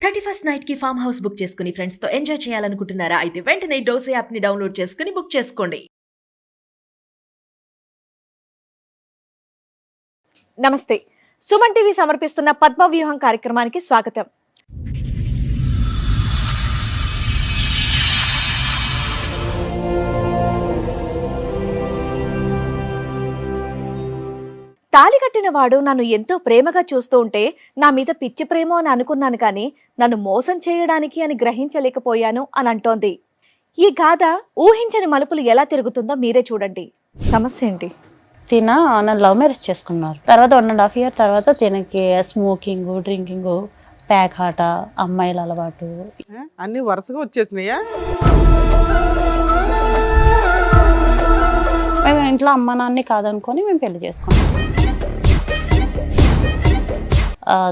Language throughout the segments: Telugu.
31st నైట్ కి ఫామ్ హౌస్ బుక్ చేసుకుని ఫ్రెండ్స్ తో ఎంజాయ్ చేయాలనుకుంటున్నారా? అయితే వెంటనే డోసే యాప్ ని డౌన్లోడ్ చేసుకుని బుక్ చేసుకోండి. నమస్తే. సుమన్ టీవీ సమర్పిస్తున్న పద్మవ్యూహం కార్యక్రమానికి స్వాగతం. తాళి కట్టిన వాడు నన్ను ఎంతో ప్రేమగా చూస్తూ ఉంటే నా మీద పిచ్చి ప్రేమో అని అనుకున్నాను, కానీ నన్ను మోసం చేయడానికి అని గ్రహించలేకపోయాను అని అంటోంది. ఈ గాథ ఊహించని మలుపులు ఎలా తిరుగుతుందో మీరే చూడండి. సమస్య ఏంటి? నన్ను లవ్ మ్యారేజ్ చేసుకున్నారు. తర్వాత 1.5 years తర్వాత తినకి స్మోకింగ్, డ్రింకింగ్, ప్యాక్ ఆట, అమ్మాయిల అలవాటు అన్ని వరుసగా వచ్చేసినాయా? మేము ఇంట్లో అమ్మ నాన్ని కాదనుకొని మేము పెళ్లి చేసుకున్నాం.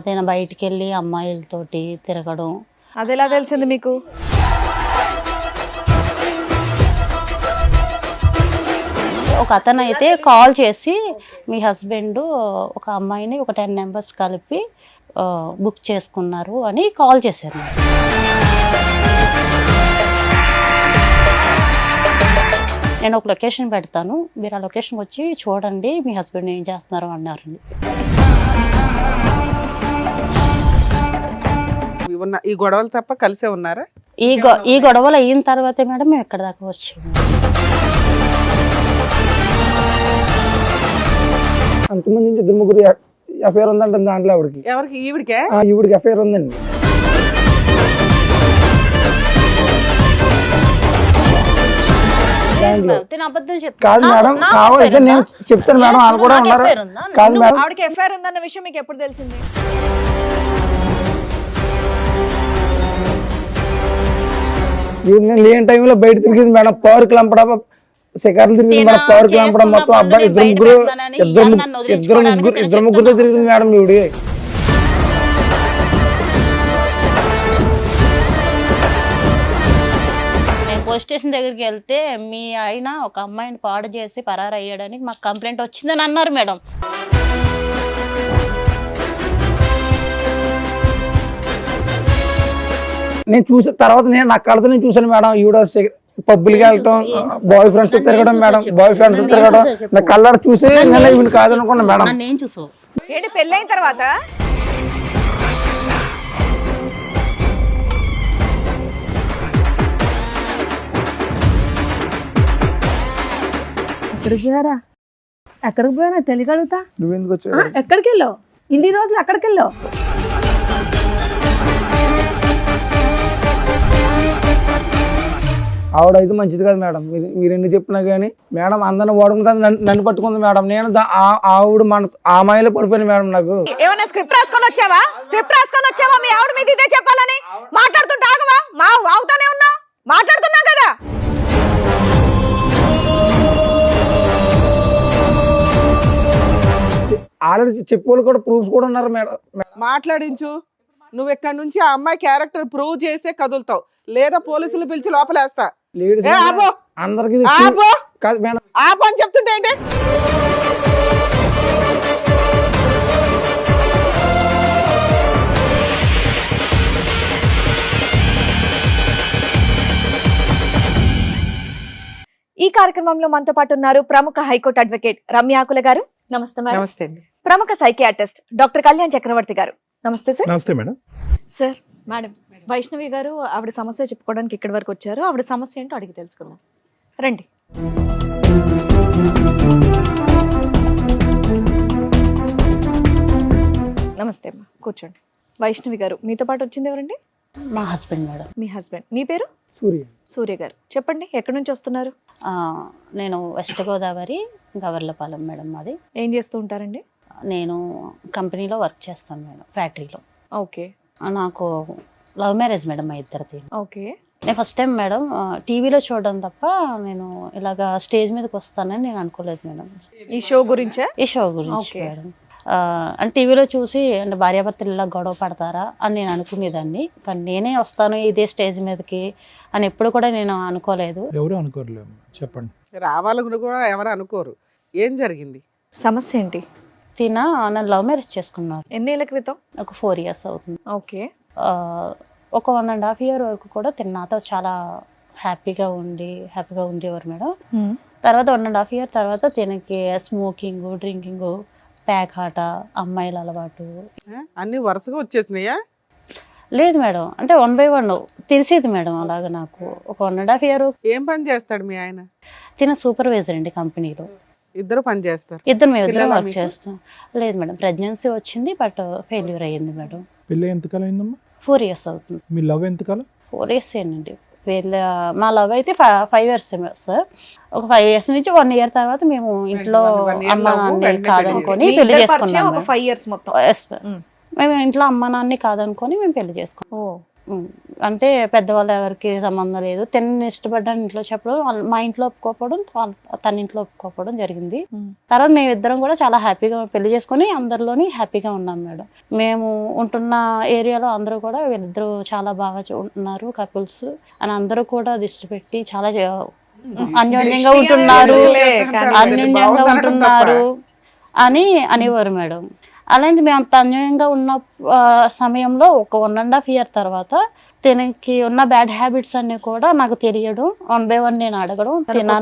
తిన బయటికి వెళ్ళి అమ్మాయిలతోటి తిరగడం. అది ఎలా తెలిసింది మీకు? ఒక అతను అయితే కాల్ చేసి మీ హస్బెండ్ ఒక అమ్మాయిని ఒక 10 members కలిపి బుక్ చేసుకున్నారు అని కాల్ చేశారు. నేను ఒక లొకేషన్ పెడతాను, మీరు ఆ లొకేషన్కి వచ్చి చూడండి మీ హస్బెండ్ ఏం చేస్తున్నారు అన్నారండి. ఈ గొడవలు తప్ప కలిసే ఉన్నారా? ఈ గొడవలు అయిన తర్వాతే మేడం మేము ఎక్కడ దాకా వచ్చాము. అంతమంది నుంచి 2-3 ఎఫ్ఐఆర్ ఉందంటే దాంట్లో ఆవిడకి. ఎవరికి? ఈవిడికే? ఈవిడికి ఎఫ్ఐఆర్ ఉందండి. కాదు మేడం, కావాలంటే నేను చెప్తాను మేడం, వాళ్ళు కూడా ఉన్నారు. కాదు మేడం, ఆవిడకి ఎఫ్ఐఆర్ ఉందన్న విషయం మీకు ఎప్పుడు తెలిసింది? నేను లేని టైంలో బయట తిరిగింది మేడం. పార్క్ లంపడ శిఖర్లు తిరిగింది మేడం. పార్క్ లంపడ మొత్తం అబ్బాయి ఇద్దరు ముగ్గురుతో తిరిగింది మేడం ఈవిడి. పోలీస్ స్టేషన్ దగ్గరికి వెళ్తే మీ ఆయన ఒక అమ్మాయిని పాడు చేసి పరారు అయ్యాడని మాకు కంప్లైంట్ వచ్చిందని అన్నారు మేడం. నేను చూసిన తర్వాత నా కళ్ళతో నేను చూసాను మేడం. ఈవిడ పబ్బులకి వెళ్ళటం, బాయ్ ఫ్రెండ్స్ తో తిరగడం మేడం. బాయ్ ఫ్రెండ్స్ తో తిరగడం నా కళ్ళ చూసి నేను ఈవిని కాదనుకున్నా మేడం. నేను చూసావు ఏంటి పెళ్ళైన తర్వాత? ఎక్కడికి పోయినా తెలియగలుగుతా. నువ్వెందుకు వచ్చావు? ఎక్కడికి వెళ్ళావు? ఇన్ని రోజులు ఎక్కడికి వెళ్ళావు? ఆవిడ అయితే మంచిది కాదు మేడం. మీరు ఎన్ని చెప్పినా కానీ మేడం అందరిని వాడుకుని కాదు నన్ను పట్టుకుంది మేడం. నేను ఆవిడ మన ఆ మాయలో పడిపోయాను మేడం. నాకు ఏమన్నా స్క్రిప్ట్ రాసుకొని వచ్చావా? స్క్రిప్ట్ రాసుకొని వచ్చావా? మీ ఆవిడ మీద ఇదే చెప్పాలని మాట్లాడుతుంటే ఆగవా? అవుతానే ఉన్నా, మాట్లాడుతున్నా కదా. ఆల్రెడీ చెప్పేవాళ్ళు కూడా ప్రూఫ్స్ కూడా ఉన్నారు మేడం. మాట్లాడించు. నువ్వు ఇక్కడ నుంచి ఆ అమ్మాయి క్యారెక్టర్ ప్రూవ్ చేసే కదులుతావు, లేదా పోలీసులు పిలిచి లోపలేస్తా. అందరికి కాదు మేడం. ఆపు అని చెప్తుంటే ఏంటి? ఈ కార్యక్రమంలో మనతో పాటు ఉన్నారు ప్రముఖ హైకోర్టు అడ్వకేట్ రమ్య ఆకుల గారు. నమస్తే మేడం. నమస్తే అండి. ప్రముఖ సైకియాట్రిస్ట్ డాక్టర్ కళ్యాణ్ చక్రవర్తి గారు. నమస్తే సార్. నమస్తే మేడం. సార్, మేడం వైష్ణవి గారు ఆవిడ సమస్య చెప్పుకోవడానికి ఇక్కడి వరకు వచ్చారు. ఆవిడ సమస్య ఏంటో అడిగి తెలుసుకుందాం, రండి. నమస్తే అమ్మా, కూర్చోండి. వైష్ణవి గారు, మీతో పాటు వచ్చింది ఎవరండి? మా హస్బెండ్ మేడం. మీ హస్బెండ్. మీ పేరు? సూర్య. సూర్య గారు, చెప్పండి ఎక్కడి నుంచి వస్తున్నారు? నేను వెస్ట్ గోదావరి గవర్లపాలెం మేడం. మాది. ఏం చేస్తూ ఉంటారండి? నేను కంపెనీలో వర్క్ చేస్తాను మేడం, ఫ్యాక్టరీలో. ఓకే. నాకు లవ్ మ్యారేజ్ మేడం మా ఇద్దరిది. ఓకే. నేను ఫస్ట్ టైం మేడం టీవీలో చూడడం తప్ప నేను ఇలాగా స్టేజ్ మీదకి వస్తానని నేను అనుకోలేదు మేడం. ఈ షో గురించా? ఈ షో గురించి మేడం. అంటే టీవీలో చూసి అంటే భార్యాభర్తలు ఇలా గొడవ పడతారా అని నేను అనుకునేదాన్ని, కానీ నేనే వస్తాను ఇదే స్టేజ్ మీదకి అని ఎప్పుడు కూడా నేను అనుకోలేదు. ఎవరు అనుకోలేము. చెప్పండి. రావాలని కూడా ఎవరు అనుకోరు. ఏం జరిగింది? సమస్య ఏంటి? నన్ను లవ్ మ్యారేజ్ చేసుకున్నారు. ఎన్నేళ్ల క్రితం? ఒక 4 years అవుతుంది. ఓకే. ఒక 1.5 year వరకు కూడా తిన నాతో చాలా హ్యాపీగా ఉండేవారు మేడం. తర్వాత 1.5 year తర్వాత తినకి స్మోకింగ్, డ్రింకింగ్, ప్యాక్ ఆట, అమ్మాయిల అలవాటు. అన్ని వరుసగా వచ్చేసినాయా? లేదు మేడం, అంటే 1 by 1 తెలిసేది మేడం. అలాగా నాకు ఒక 1.5 year. ఏం పని చేస్తాడు మీ ఆయన? తిన సూపర్వైజర్ అండి కంపెనీలో. ఇద్దరు పని చేస్తారు? మేము ఇద్దరం పిల్లలా వర్క్ మీకు? చేస్తాం. లేదు మేడం, ప్రెగ్నెన్సీ వచ్చింది బట్ ఫెయిల్యూర్ అయ్యింది మేడం. పెళ్ళి ఎంతకాలం అయిందమ్మా? 4 years అవుతుంది. మీ లవ్ ఎంతకాలం? 4 years ఏనండి. మా లవ్ అయితే 5 years సార్. ఒక 5 years నుంచి 1 year తర్వాత మేము ఇంట్లో one year అమ్మ love, నాన్న వెంటనే కాదనుకొని మీ పెళ్లి ఇద్దరి పరిచయం చేసుకున్నాం ఒక 5 years మొత్తం. Yes, ma'am. మేము ఇంట్లో అమ్మ నాన్ని కాదనుకొని మేము పెళ్లి చేసుకున్నాం. అంటే పెద్దవాళ్ళు ఎవరికి సంబంధం లేదు. తిని ఇష్టపడ్డాను ఇంట్లో చెప్పడం, మా ఇంట్లో ఒప్పుకోకపోవడం, తన ఇంట్లో ఒప్పుకోకపోవడం జరిగింది. తర్వాత మేము ఇద్దరం కూడా చాలా హ్యాపీగా పెళ్లి చేసుకొని అందరిలోని హ్యాపీగా ఉన్నాం మేడం. మేము ఉంటున్న ఏరియాలో అందరూ కూడా వీళ్ళిద్దరూ చాలా బాగా ఉన్నారు కపుల్స్ అని అందరూ కూడా దృష్టి పెట్టి చాలా అన్యోన్యంగా ఉంటున్నారు అని అనేవారు మేడం. అలాంటి మేము అంత అన్యాయంగా ఉన్న సమయంలో ఒక 1.5 year తర్వాత తనకి ఉన్న బ్యాడ్ హ్యాబిట్స్ అన్ని కూడా నాకు తెలియడం, 1 by 1 నేను అడగడం,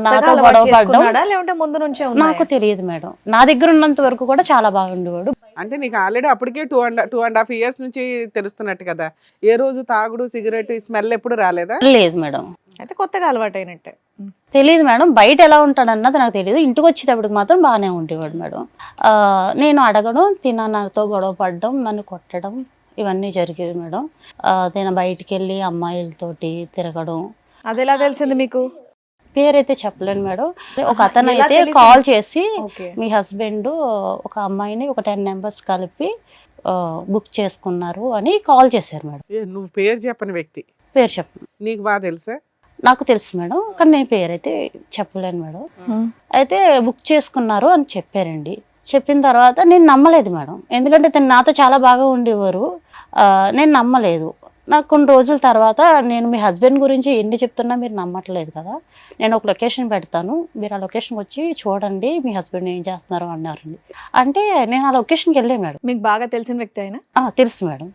నాతో గొడవ పడడం లేకుంటే ముందు నుంచే నాకు తెలియదు మేడం. నా దగ్గర ఉన్నంత వరకు కూడా చాలా బాగుండేవాడు. అంటే నీకు ఆల్రెడీ అప్పటికే 2.5 years నుంచి తెలుస్తున్నట్టు కదా? ఏ రోజు తాగుడు, సిగరెట్ స్మెల్ ఎప్పుడు రాలేదా? లేదు మేడం. అయితే కొత్తగా అలవాటు అయినట్టే. తెలియదు మేడం, బయట ఎలా ఉంటాడు అన్నది నాకు తెలియదు. ఇంటికి వచ్చేటప్పటికి మాత్రం బాగానే ఉండేవాడు మేడం. నేను అడగడం, నాతో గొడవ పడడం, నన్ను కొట్టడం ఇవన్నీ జరిగేది మేడం. నేను బయటికి వెళ్ళి అమ్మాయిలతోటి తిరగడం. అది ఎలా తెలిసింది మీకు? పేరైతే చెప్పలేను మేడం. ఒక అతను అయితే కాల్ చేసి మీ హస్బెండ్ ఒక అమ్మాయిని ఒక 10 members కలిపి బుక్ చేసుకున్నారు అని కాల్ చేశారు మేడం. నువ్వు పేరు చెప్పని వ్యక్తి? పేరు చెప్పను. నీకు బాగా తెలుసా? నాకు తెలుసు మేడం, కానీ నేను పేరైతే చెప్పలేను మేడం. అయితే బుక్ చేసుకున్నారు అని చెప్పారండి. చెప్పిన తర్వాత నేను నమ్మలేదు మేడం, ఎందుకంటే తను నాతో చాలా బాగా ఉండేవారు. నేను నమ్మలేదు. నాకు కొన్ని రోజుల తర్వాత నేను మీ హస్బెండ్ గురించి ఎన్ని చెప్తున్నా మీరు నమ్మట్లేదు కదా, నేను ఒక లొకేషన్ పెడతాను, మీరు ఆ లొకేషన్కి వచ్చి చూడండి మీ హస్బెండ్ ఏం చేస్తున్నారు అన్నారండి. అంటే నేను ఆ లొకేషన్కి వెళ్ళాను మేడం. మీకు బాగా తెలిసిన వ్యక్తి అయినా? తెలుసు మేడం,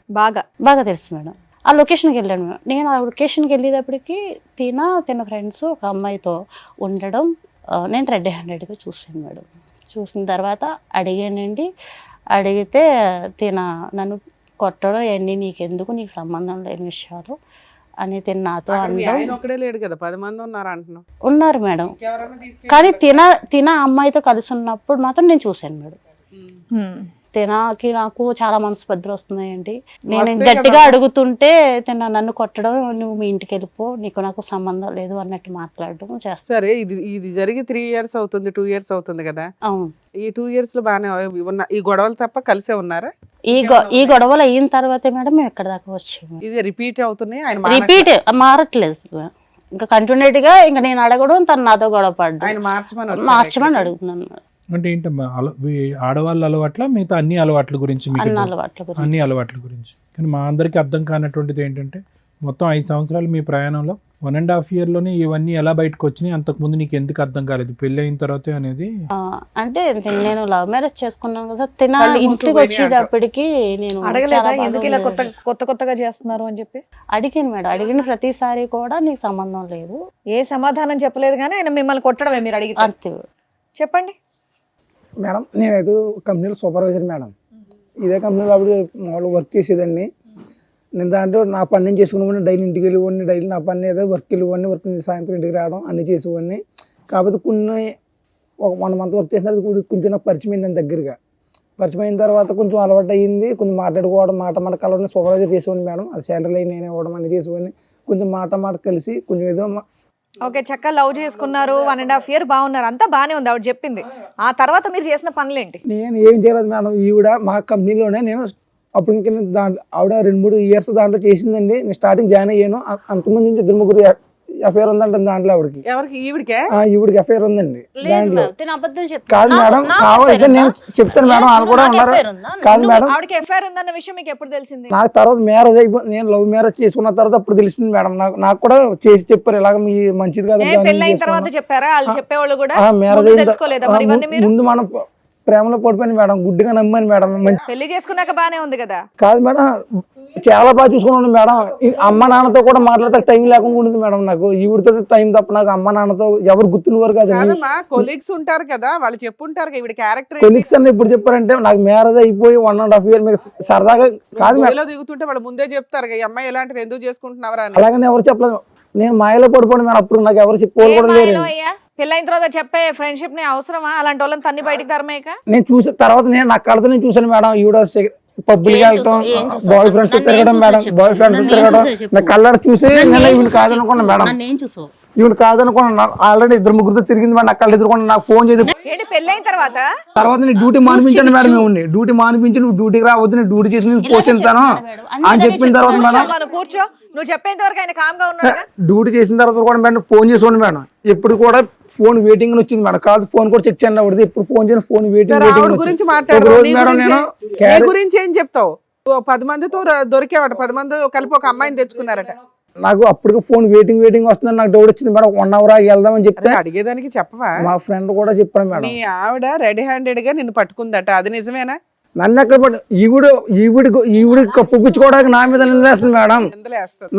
బాగా తెలుసు మేడం. ఆ లొకేషన్కి వెళ్ళాను మేడం. నేను ఆ లొకేషన్కి వెళ్ళేటప్పటికి తిన ఫ్రెండ్స్ ఒక అమ్మాయితో ఉండడం నేను రెడ్ హ్యాండెడ్గా చూసాను మేడం. చూసిన తర్వాత అడిగానండి. అడిగితే నన్ను కొట్టడం ఇవన్నీ నీకెందుకు, నీకు సంబంధం లేని విషయాలు అని నాతో ఒకడే లేడు కదా, 10 మంది ఉన్నారు అంటున్నావు. ఉన్నారు మేడం, కానీ తిన అమ్మాయితో కలిసి ఉన్నప్పుడు మాత్రం నేను చూశాను మేడం. తినకి నాకు చాలా మనస్పర్ధలు వస్తున్నాయండి. నేను గట్టిగా అడుగుతుంటే నన్ను కొట్టడం, నువ్వు మీ ఇంటికి వెళ్ళిపో, నీకు నాకు సంబంధం లేదు అన్నట్టు మాట్లాడడం చేస్తాను. సరే, ఇది జరిగి 3 years అవుతుంది, 2 years అవుతుంది కదా? అవును. ఈ 2 years లో బాగానే ఉన్న ఈ గొడవలు తప్ప కలిసే ఉన్నారా? ఈ గొడవలు అయిన తర్వాతే మేడం మేము ఎక్కడ దాకా వచ్చాము. ఇది రిపీట్ అవుతున్నాయి? రిపీట్ మారట్లేదు ఇంకా, కంటిన్యూట్ గా ఇంకా నేను అడగడం, తను నాతో గొడవ పడ్డం. ఆయన మార్చమని అడుగుతున్నాను. అంటే ఏంటమ్మా ఆడవాళ్ళ అలవాట్ల మిగతా అన్ని అలవాట్ల గురించి? అన్ని అలవాట్ల గురించి. కానీ మా అందరికీ అర్థం కానటువంటిది ఏంటంటే మొత్తం 5 సంవత్సరాలు మీ ప్రయాణంలో 1.5 year లోనే ఇవన్నీ ఎలా బయటకు వచ్చినాయి, అంతకుముందు నీకు ఎందుకు అర్థం కాలేదు పెళ్లి అయిన తర్వాత అనేది? అంటే నేను లవ్ మ్యారేజ్ చేసుకున్నాను కదా, తిన ఇంటికి వచ్చేటప్పటికి నేను ఎందుకు ఇలా కొత్తగా చేస్తున్నారు అని చెప్పి అడిగాను మేడం. అడిగిన ప్రతిసారి కూడా నీకు సంబంధం లేదు, ఏ సమాధానం చెప్పలేదు, కానీ ఆయన మిమ్మల్ని కొట్టడమే మీరు అడిగి. అంతే. చెప్పండి మేడం. నేనైతే కంపెనీలో సూపర్వైజర్ మేడం. ఇదే కంపెనీలో అప్పుడు మామూలు వర్క్ చేసేదాన్ని. నేను దాంట్లో నా పని నేను చేసుకునేవాడిని, డైలీ ఇంటికి వెళ్ళేవాడిని, డైలీ నా పని ఏదో వర్క్ వెళ్ళేవాడిని, వర్క్ నుంచి సాయంత్రం ఇంటికి రావడం అన్నీ చేసేవాడిని. కాకపోతే ఒక 1 month వర్క్ చేసిన తర్వాత కొంచెం నాకు పరిచయం అయింది దగ్గరగా. పరిచయం అయిన తర్వాత కొంచెం అలవాటు అయ్యింది, కొంచెం మాట్లాడుకోవడం, మాట కలవడం, సూపర్వైజర్ చేసేవాడిని మేడం. అది శాలరీ లైన్ నేను ఇవ్వడం అన్నీ చేసేవాడిని. కొంచెం మాట కలిసి కొంచెం ఏదో ఓకే, చక్కగా లవ్ చేసుకున్నారు, 1.5 year బాగున్నారు, అంతా బాగానే ఉంది ఆవిడ చెప్పింది. ఆ తర్వాత మీరు చేసిన పనులేంటి? నేను ఏం చేయలేదు మేడం. ఈవిడ మా కంపెనీలోనే నేను అప్పుడు ఇంకా దాంట్లో ఆవిడ 2-3 years దాంట్లో చేసిందండి. నేను స్టార్టింగ్ జాయిన్ అయ్యాను. అంతకుముందు నుంచి 2-3 ఎఫ్ఐఆర్ ఉందంట దాంట్లో ఆవిడకి. ఈవిడికి ఎఫ్ఐఆర్ ఉందండి దాంట్లో. కాదు మేడం, కావాలి నేను చెప్తాను మేడం, వాళ్ళు కూడా ఉన్నారు. కాదు మేడం, ఆవిడకి ఎఫ్ఐఆర్ ఉందన్న విషయం మీకు ఎప్పుడు తెలిసింది? నాకు తర్వాత మ్యారేజ్ అయిపోయింది, నేను లవ్ మ్యారేజ్ చేసుకున్న తర్వాత అప్పుడు తెలిసింది మేడం. నాకు కూడా చేసి చెప్పారు ఇలాగ మీ మంచిది కదా. పెళ్ళైన తర్వాత చెప్పారా? వాళ్ళు చెప్పేవాళ్ళు కూడా మ్యారేజ్ అయిన ముందు మనం ప్రేమలో పడిపోయింది మేడం, గుడ్డిగా నమ్మాను మేడం. పెళ్లి చేసుకున్నాక బానే ఉంది కదా? కాదు మేడం, చాలా బాగా చూసుకున్నాను మేడం. అమ్మ నాన్నతో కూడా మాట్లాడితే టైం లేకుండా ఉంటుంది మేడం. నాకు ఈవిడితో టైం తప్ప నాకు అమ్మ నాన్నతో ఎవరు గుర్తున్నవారు కాదు. కాదమ్మా, కొలీగ్స్ ఉంటారు కదా, వాళ్ళు చెప్పుంటారు కదా ఈవిడ క్యారెక్టర్ కొలీగ్స్ అన్న ఇప్పుడు చెప్పారంటే నాకు మ్యారేజ్ అయిపోయి 1.5 year మీకు సరదాగా కాదు మేడం. దిగుతుంటే వాళ్ళు ముందే చెప్తారు ఈ అమ్మాయి ఎలాంటిది ఎందుకు చేసుకుంటున్నారా అని. అలాగని ఎవరు చెప్పలేదు. నేను మాయలో పడిపోయాను మేడం. అప్పుడు నాకు ఎవరు చెప్పుకోవాలి కూడా లేరు. పెళ్ళైన తర్వాత చెప్పే ఫ్రెండ్షిప్ ని అవసరమా? అలాంటి వాళ్ళని తన్ని బయటికి తరమేక నేను చూసిన తర్వాత నా కళ్ళతో నేను చూసాను మేడం. ఈవిడ పబ్బులకి వెళ్ళటం, బాయ్ ఫ్రెండ్స్ తిరగడం మేడం, బాయ్ ఫ్రెండ్స్ తిరగడం నా కళ్ళ చూసి నేను ఈవిడ కాదనుకున్నా మేడం. ఈవిడ కాదనుకున్నా. ఆల్రెడీ 2-3 తిరిగింది మేడం. నా కళ్ళు ఎదురుకున్నా. నాకు ఫోన్ చేసి పెళ్ళైన తర్వాత నేను డ్యూటీ మానిపించాను మేడం. మేము డ్యూటీ మానిపించి నువ్వు డ్యూటీకి రావద్దు, నేను డ్యూటీ చేసి నేను పోషిస్తాను అని చెప్పిన తర్వాత మేడం కూర్చో, నువ్వు చెప్పేంత వరకు ఆయన కామ్ గా ఉన్నాడు. డ్యూటీ చేసిన తర్వాత కూడా మేడం ఫోన్ చేసుకోండి మేడం. ఎప్పుడు కూడా ఫోన్ వెయిటింగ్ వచ్చింది మేడం. కాదు ఫోన్ కూడా చెక్ చేయండి. ఆవిడది ఎప్పుడు ఫోన్ చేయండి, ఫోన్ వెయిటింగ్ గురించి మాట్లాడు. గురించి ఏం చెప్తావు? 10 మందితో దొరికేవాట, 10 మంది కలిపి ఒక అమ్మాయిని తెచ్చుకున్నారట. నాకు అప్పటికి ఫోన్ వెయిటింగ్ వస్తుందని నాకు డౌట్ వచ్చింది మేడం. 1 hour వెళ్దామని చెప్తే అడిగేదానికి చెప్పవా? మా ఫ్రెండ్ కూడా చెప్పాను మేడం. మీ ఆవిడ రెడీ హ్యాండెడ్ గా నిన్ను పట్టుకుందట, అది నిజమేనా? నన్ను ఎక్కడ పట్టు ఈవిడ కప్పుపించుకోవడానికి నా మీద నిందేస్తుంది మేడం.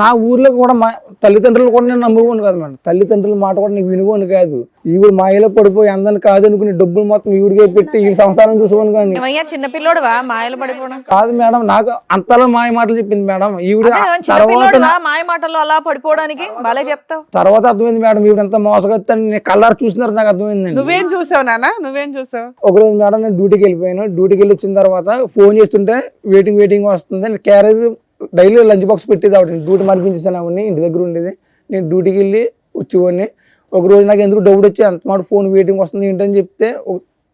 నా ఊర్లో కూడా మా తల్లిదండ్రులు కూడా నేను నమ్ముకోను కాదు మేడం. తల్లిదండ్రుల మాట కూడా నీకు వినుకోను కాదు. ఈవిడ మాయలో పడిపోయి అందరిని కాదనుకుని డబ్బులు మొత్తం ఈవిడికే పెట్టి ఈ సంసారం చూసుకోను కానీ చిన్నపిల్లోడువా మాయలు పడిపోవడం కాదు మేడం. నాకు అంతలో మాయ మాటలు చెప్పింది మేడం. ఈవిడ తర్వాత మాయ మాటలు అలా పడిపోవడానికి బాగా చెప్తావు. తర్వాత అర్థమైంది మేడం ఈవిడ ఎంత మోసగొత్తాను. కలర్ చూసినారు నాకు అర్థమైంది. నువ్వేం చూసావు నాన్న? నువ్వేం చూసావు? ఒకరోజు మేడం నేను డ్యూటీకి వెళ్ళిపోయాను. డ్యూటీకి వెళ్ళి వచ్చిన తర్వాత ఫోన్ చేస్తుంటే వెయిటింగ్ వస్తుంది. క్యారేజ్ డైలీ లంచ్ బాక్స్ పెట్టేది ఆవిడ. డ్యూటీ మనిపించేసాను ఆవిడని. ఇంటి దగ్గర ఉండేది. నేను డ్యూటీకి వెళ్ళి వచ్చేవాడిని. ఒకరోజు నాకు ఎందుకు డౌట్ వచ్చి అంత మాట ఫోన్ వెయిటింగ్ వస్తుంది ఏంటని చెప్తే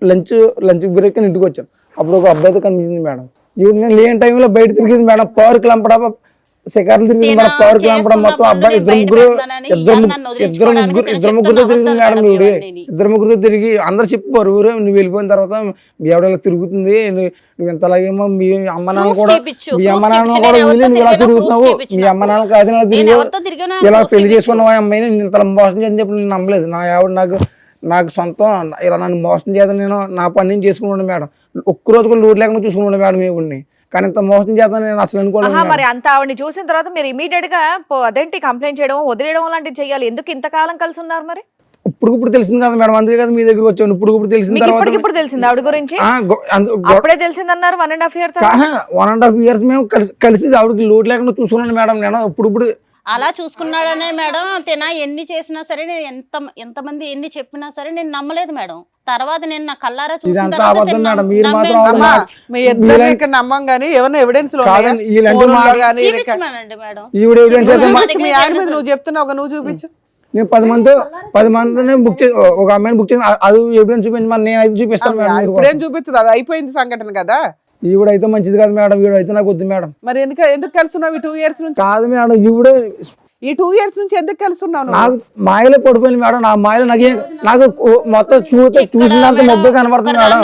లంచ్ బ్రేక్ అని ఇంటికి వచ్చాను. అప్పుడు ఒక అబ్బాయితో కనిపించింది మేడం. నేను లేని టైంలో బయట తిరిగింది మేడం. పార్క్ లంపడ శిఖర్లు తిరిగింది మేడం. పార్క్ లంపడ మొత్తం అబ్బాయి ఇద్దరు ముగ్గురుతో తిరిగింది మేడం. ఇద్దరు ముగ్గురుతో తిరిగి అందరు చెప్పారు ఊరే నువ్వు వెళ్ళిపోయిన తర్వాత మీ ఆవిడ తిరుగుతుంది, నువ్వు ఎంతలాగేమో మీ అమ్మ నాన్న కూడా వీళ్ళు నువ్వు ఇలా తిరుగుతున్నావు, మీ అమ్మ నాన్న కాదు ఇలా పెళ్లి చేసుకున్నావు అమ్మాయిని నేను ఇంత మోసం చేయని చెప్పి నేను నమ్మలేదు. నా ఆవిడ నాకు సొంతం ఇలా నన్ను మోసం చేద్దాం నేను నా పని నేను చేసుకున్నాను మేడం. ఒక్కరోజు కూడా లోటు లేకుండా చూసుకున్నాను మేడం ఈవిడ్ని. కానీ ఇంత మోసం చేద్దాం నేను అసలు అనుకోలేదు. మరి అంత ఆవిడని చూసిన తర్వాత మీరు ఇమీడియట్ గా అదేంటి కంప్లైంట్ చేయడం వదిలేయడం లాంటివి చేయాలి. ఎందుకు ఇంతకాలం కలిసి ఉన్నారు? మరి ఇప్పుడు తెలిసింది కదా మేడం. అందుకే కదా మీ దగ్గర వచ్చాను. ఇప్పుడు తెలిసిన తర్వాత ఇప్పుడు తెలిసింది ఆవిడ గురించి. అప్పుడే తెలిసిందన్నారు 1.5 year. 1.5 years మేము కలిసి ఆవిడకి లోటు లేకుండా చూసుకున్నాను మేడం. నేను ఇప్పుడు అలా చూసుకున్నాడనే మేడం. తిన ఎన్ని చేసినా సరే నేను ఎంతమంది ఎన్ని చెప్పినా సరే నేను నమ్మలేదు మేడం. తర్వాత నేను నా కల్లారా చూసిన నమ్మం గానీ ఏమన్నా ఎవిడెన్స్ మేడం. మీ ఆయన మీద నువ్వు చెప్తున్నావు, నువ్వు చూపించు. నేను 10 మందిని బుక్ చేసి ఒక అమ్మాయిని బుక్ చేసి అది ఎవిడెన్స్ చూపించి మరి నేను అయితే చూపిస్తాను. ఇప్పుడేం చూపిస్తుంది? అది అయిపోయింది సంఘటన కదా. ఈవిడైతే మంచిది కాదు మేడం. ఈవిడైతే నాకు వద్దు మేడం. మరి ఎందుకు కలుసున్నావు ఈ 2 years నుంచి? కాదు మేడం ఈవిడ ఈ 2 years నుంచి ఎందుకు కలుసున్నావు? నాకు మాయలో పడిపోయింది మేడం. నా మాయలో నాకు మొత్తం చూసినంత మొబ్బే కనబడుతుంది మేడం.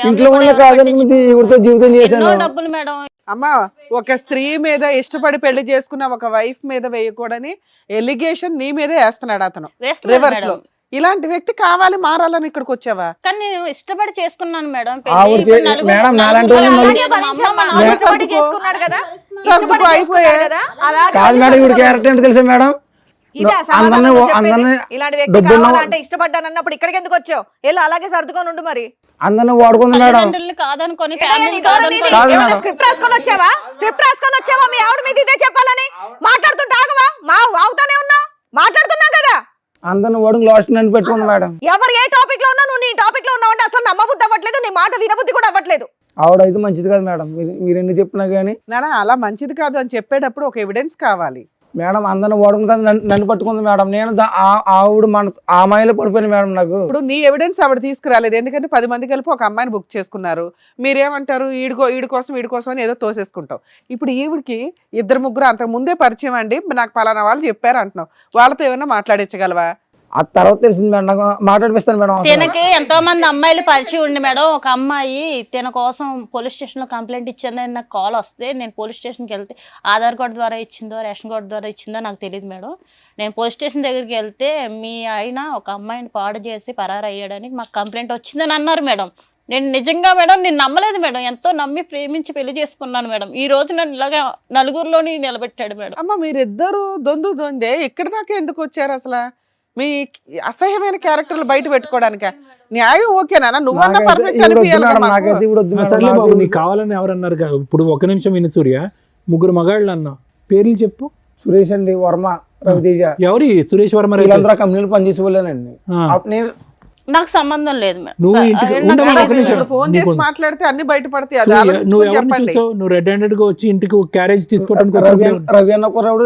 ఇంట్లో ఉన్న కాదనుకుంది ఈవిడతో జీవితం చేశాను. అమ్మా, ఒక స్త్రీ మీద ఇష్టపడి పెళ్లి చేసుకున్న ఒక వైఫ్ మీద వేయకూడని ఎలిగేషన్ నీ మీదే వేస్తున్నాడు అతను రివర్స్ లో. ఇలాంటి వ్యక్తి కావాలి మారాలని ఇక్కడికి వచ్చావా? కానీ నేను ఇష్టపడి చేసుకున్నాను మేడం. కాదు మేడం ఈవిడ క్యారెక్టర్ ఏంటి తెలుసా మేడం? ఇష్టపడ్డానన్నప్పుడు ఇక్కడికి ఎందుకు వచ్చావు? వెళ్ళి అలాగే సర్దుకొని ఉండు. మరి అందరిని వాడుకుంది మేడం. కాదనుకొని స్క్రిప్ట్ రాసుకొని వచ్చావా? మీ ఆవిడ మీద ఇదే చెప్పాలని మాట్లాడుతుంటే ఆగవా? అవుతానే ఉన్నావు, మాట్లాడుతున్నావు కదా. అందరిని వాడుకు లాస్ట్ నన్ను పెట్టుకుంది మేడం. ఎవరు ఏ టాపిక్ లో ఉన్నా నువ్వు నీ టాపిక్ లో ఉన్నావు అంటే అసలు నమ్మబుద్ధి అవ్వట్లేదు, నీ మాట వినబుద్ధి కూడా అవ్వట్లేదు. ఆవిడైతే మంచిది కాదు మేడం. మీరు ఎన్ని చెప్పినా గానీ అలా మంచిది కాదు అని చెప్పేటప్పుడు ఒక ఎవిడెన్స్ కావాలి మేడం. అందరిని వాడుకుంటుంది నన్ను పట్టుకుంది మేడం. నేను ఆవిడ ఆ మాయలో పడిపోయింది మేడం. నాకు ఇప్పుడు నీ ఎవిడెన్స్ ఆవిడ తీసుకురాలేదు. ఎందుకంటే 10 మంది కలిపి ఒక అమ్మాయిని బుక్ చేసుకున్నారు. మీరేమంటారు? ఈడి కోసం అని ఏదో తోసేసుకుంటావు. ఇప్పుడు ఈవిడికి 2-3 అంతకు ముందే పరిచయం అండి, నాకు పలానా వాళ్ళు చెప్పారు అంటున్నావు. వాళ్ళతో ఏమైనా మాట్లాడించగలవా? ఆ తర్వాత తెలిసింది మేడం. నాకు మాట్లాడిపిస్తాను మేడం. తినకి ఎంతో మంది అమ్మాయిలు పరిచయం ఉండి మేడం. ఒక అమ్మాయి తిన కోసం పోలీస్ స్టేషన్ లో కంప్లైంట్ ఇచ్చిందని నాకు కాల్ వస్తే నేను పోలీస్ స్టేషన్కి వెళ్తే ఆధార్ కార్డు ద్వారా ఇచ్చిందో రేషన్ కార్డు ద్వారా ఇచ్చిందో నాకు తెలియదు మేడం. నేను పోలీస్ స్టేషన్ దగ్గరికి వెళ్తే మీ ఆయన ఒక అమ్మాయిని పాడు చేసి పరారు అయ్యాడని మాకు కంప్లైంట్ వచ్చిందని అన్నారు మేడం. నేను నిజంగా మేడం నేను నమ్మలేదు మేడం, ఎంతో నమ్మి ప్రేమించి పెళ్లి చేసుకున్నాను మేడం. ఈ రోజు నన్ను ఇలాగా నలుగురిలోని నిలబెట్టాడు మేడం. అమ్మ మీరిద్దరు దొందే ఇక్కడ దాకా ఎందుకు వచ్చారు అసలు? మీ అసహ్యమైన క్యారెక్టర్లు బయట పెట్టుకోవడానిక? న్యాయం ఓకేనా? నువ్వన్నా పర్ఫెక్ట్ అనిపించాలి కదా మాకు. నాకైతే ఇప్పుడు వద్దు మేడం, సర్లే బాబు, నాకు నీకు కావాలని ఎవరన్నారు ఇప్పుడు? ఒక నిమిషం విని సూర్య, ముగ్గురు మగాళ్ళు అన్నా, పేర్లు చెప్పు. సురేష్ అండి, వర్మ, రవితేజ, ఎవరి? సురేష్ వర్మ రైతు. వీళ్ళందరూ కంపెనీలు పనిచేసే వాళ్ళేనండి. నేను నాకు సంబంధం లేదు మేడం. నువ్వు ఇంటికి నాకు ఉండమని ఒక తెలియదు నిమిషం. మేడం. ఫోన్ చేసి నీకు- మాట్లాడితే అన్ని బయటపడతాయి. అది సూర్య, ఆలోచించుకొని నువ్వు ఎవరిని చెప్పండి. చూసావు? నువ్వు రెడ్ హ్యాండెడ్ గా వచ్చి ఇంటికి క్యారేజ్ తీసుకోవడానికి రవి అన్న కుర్రాడు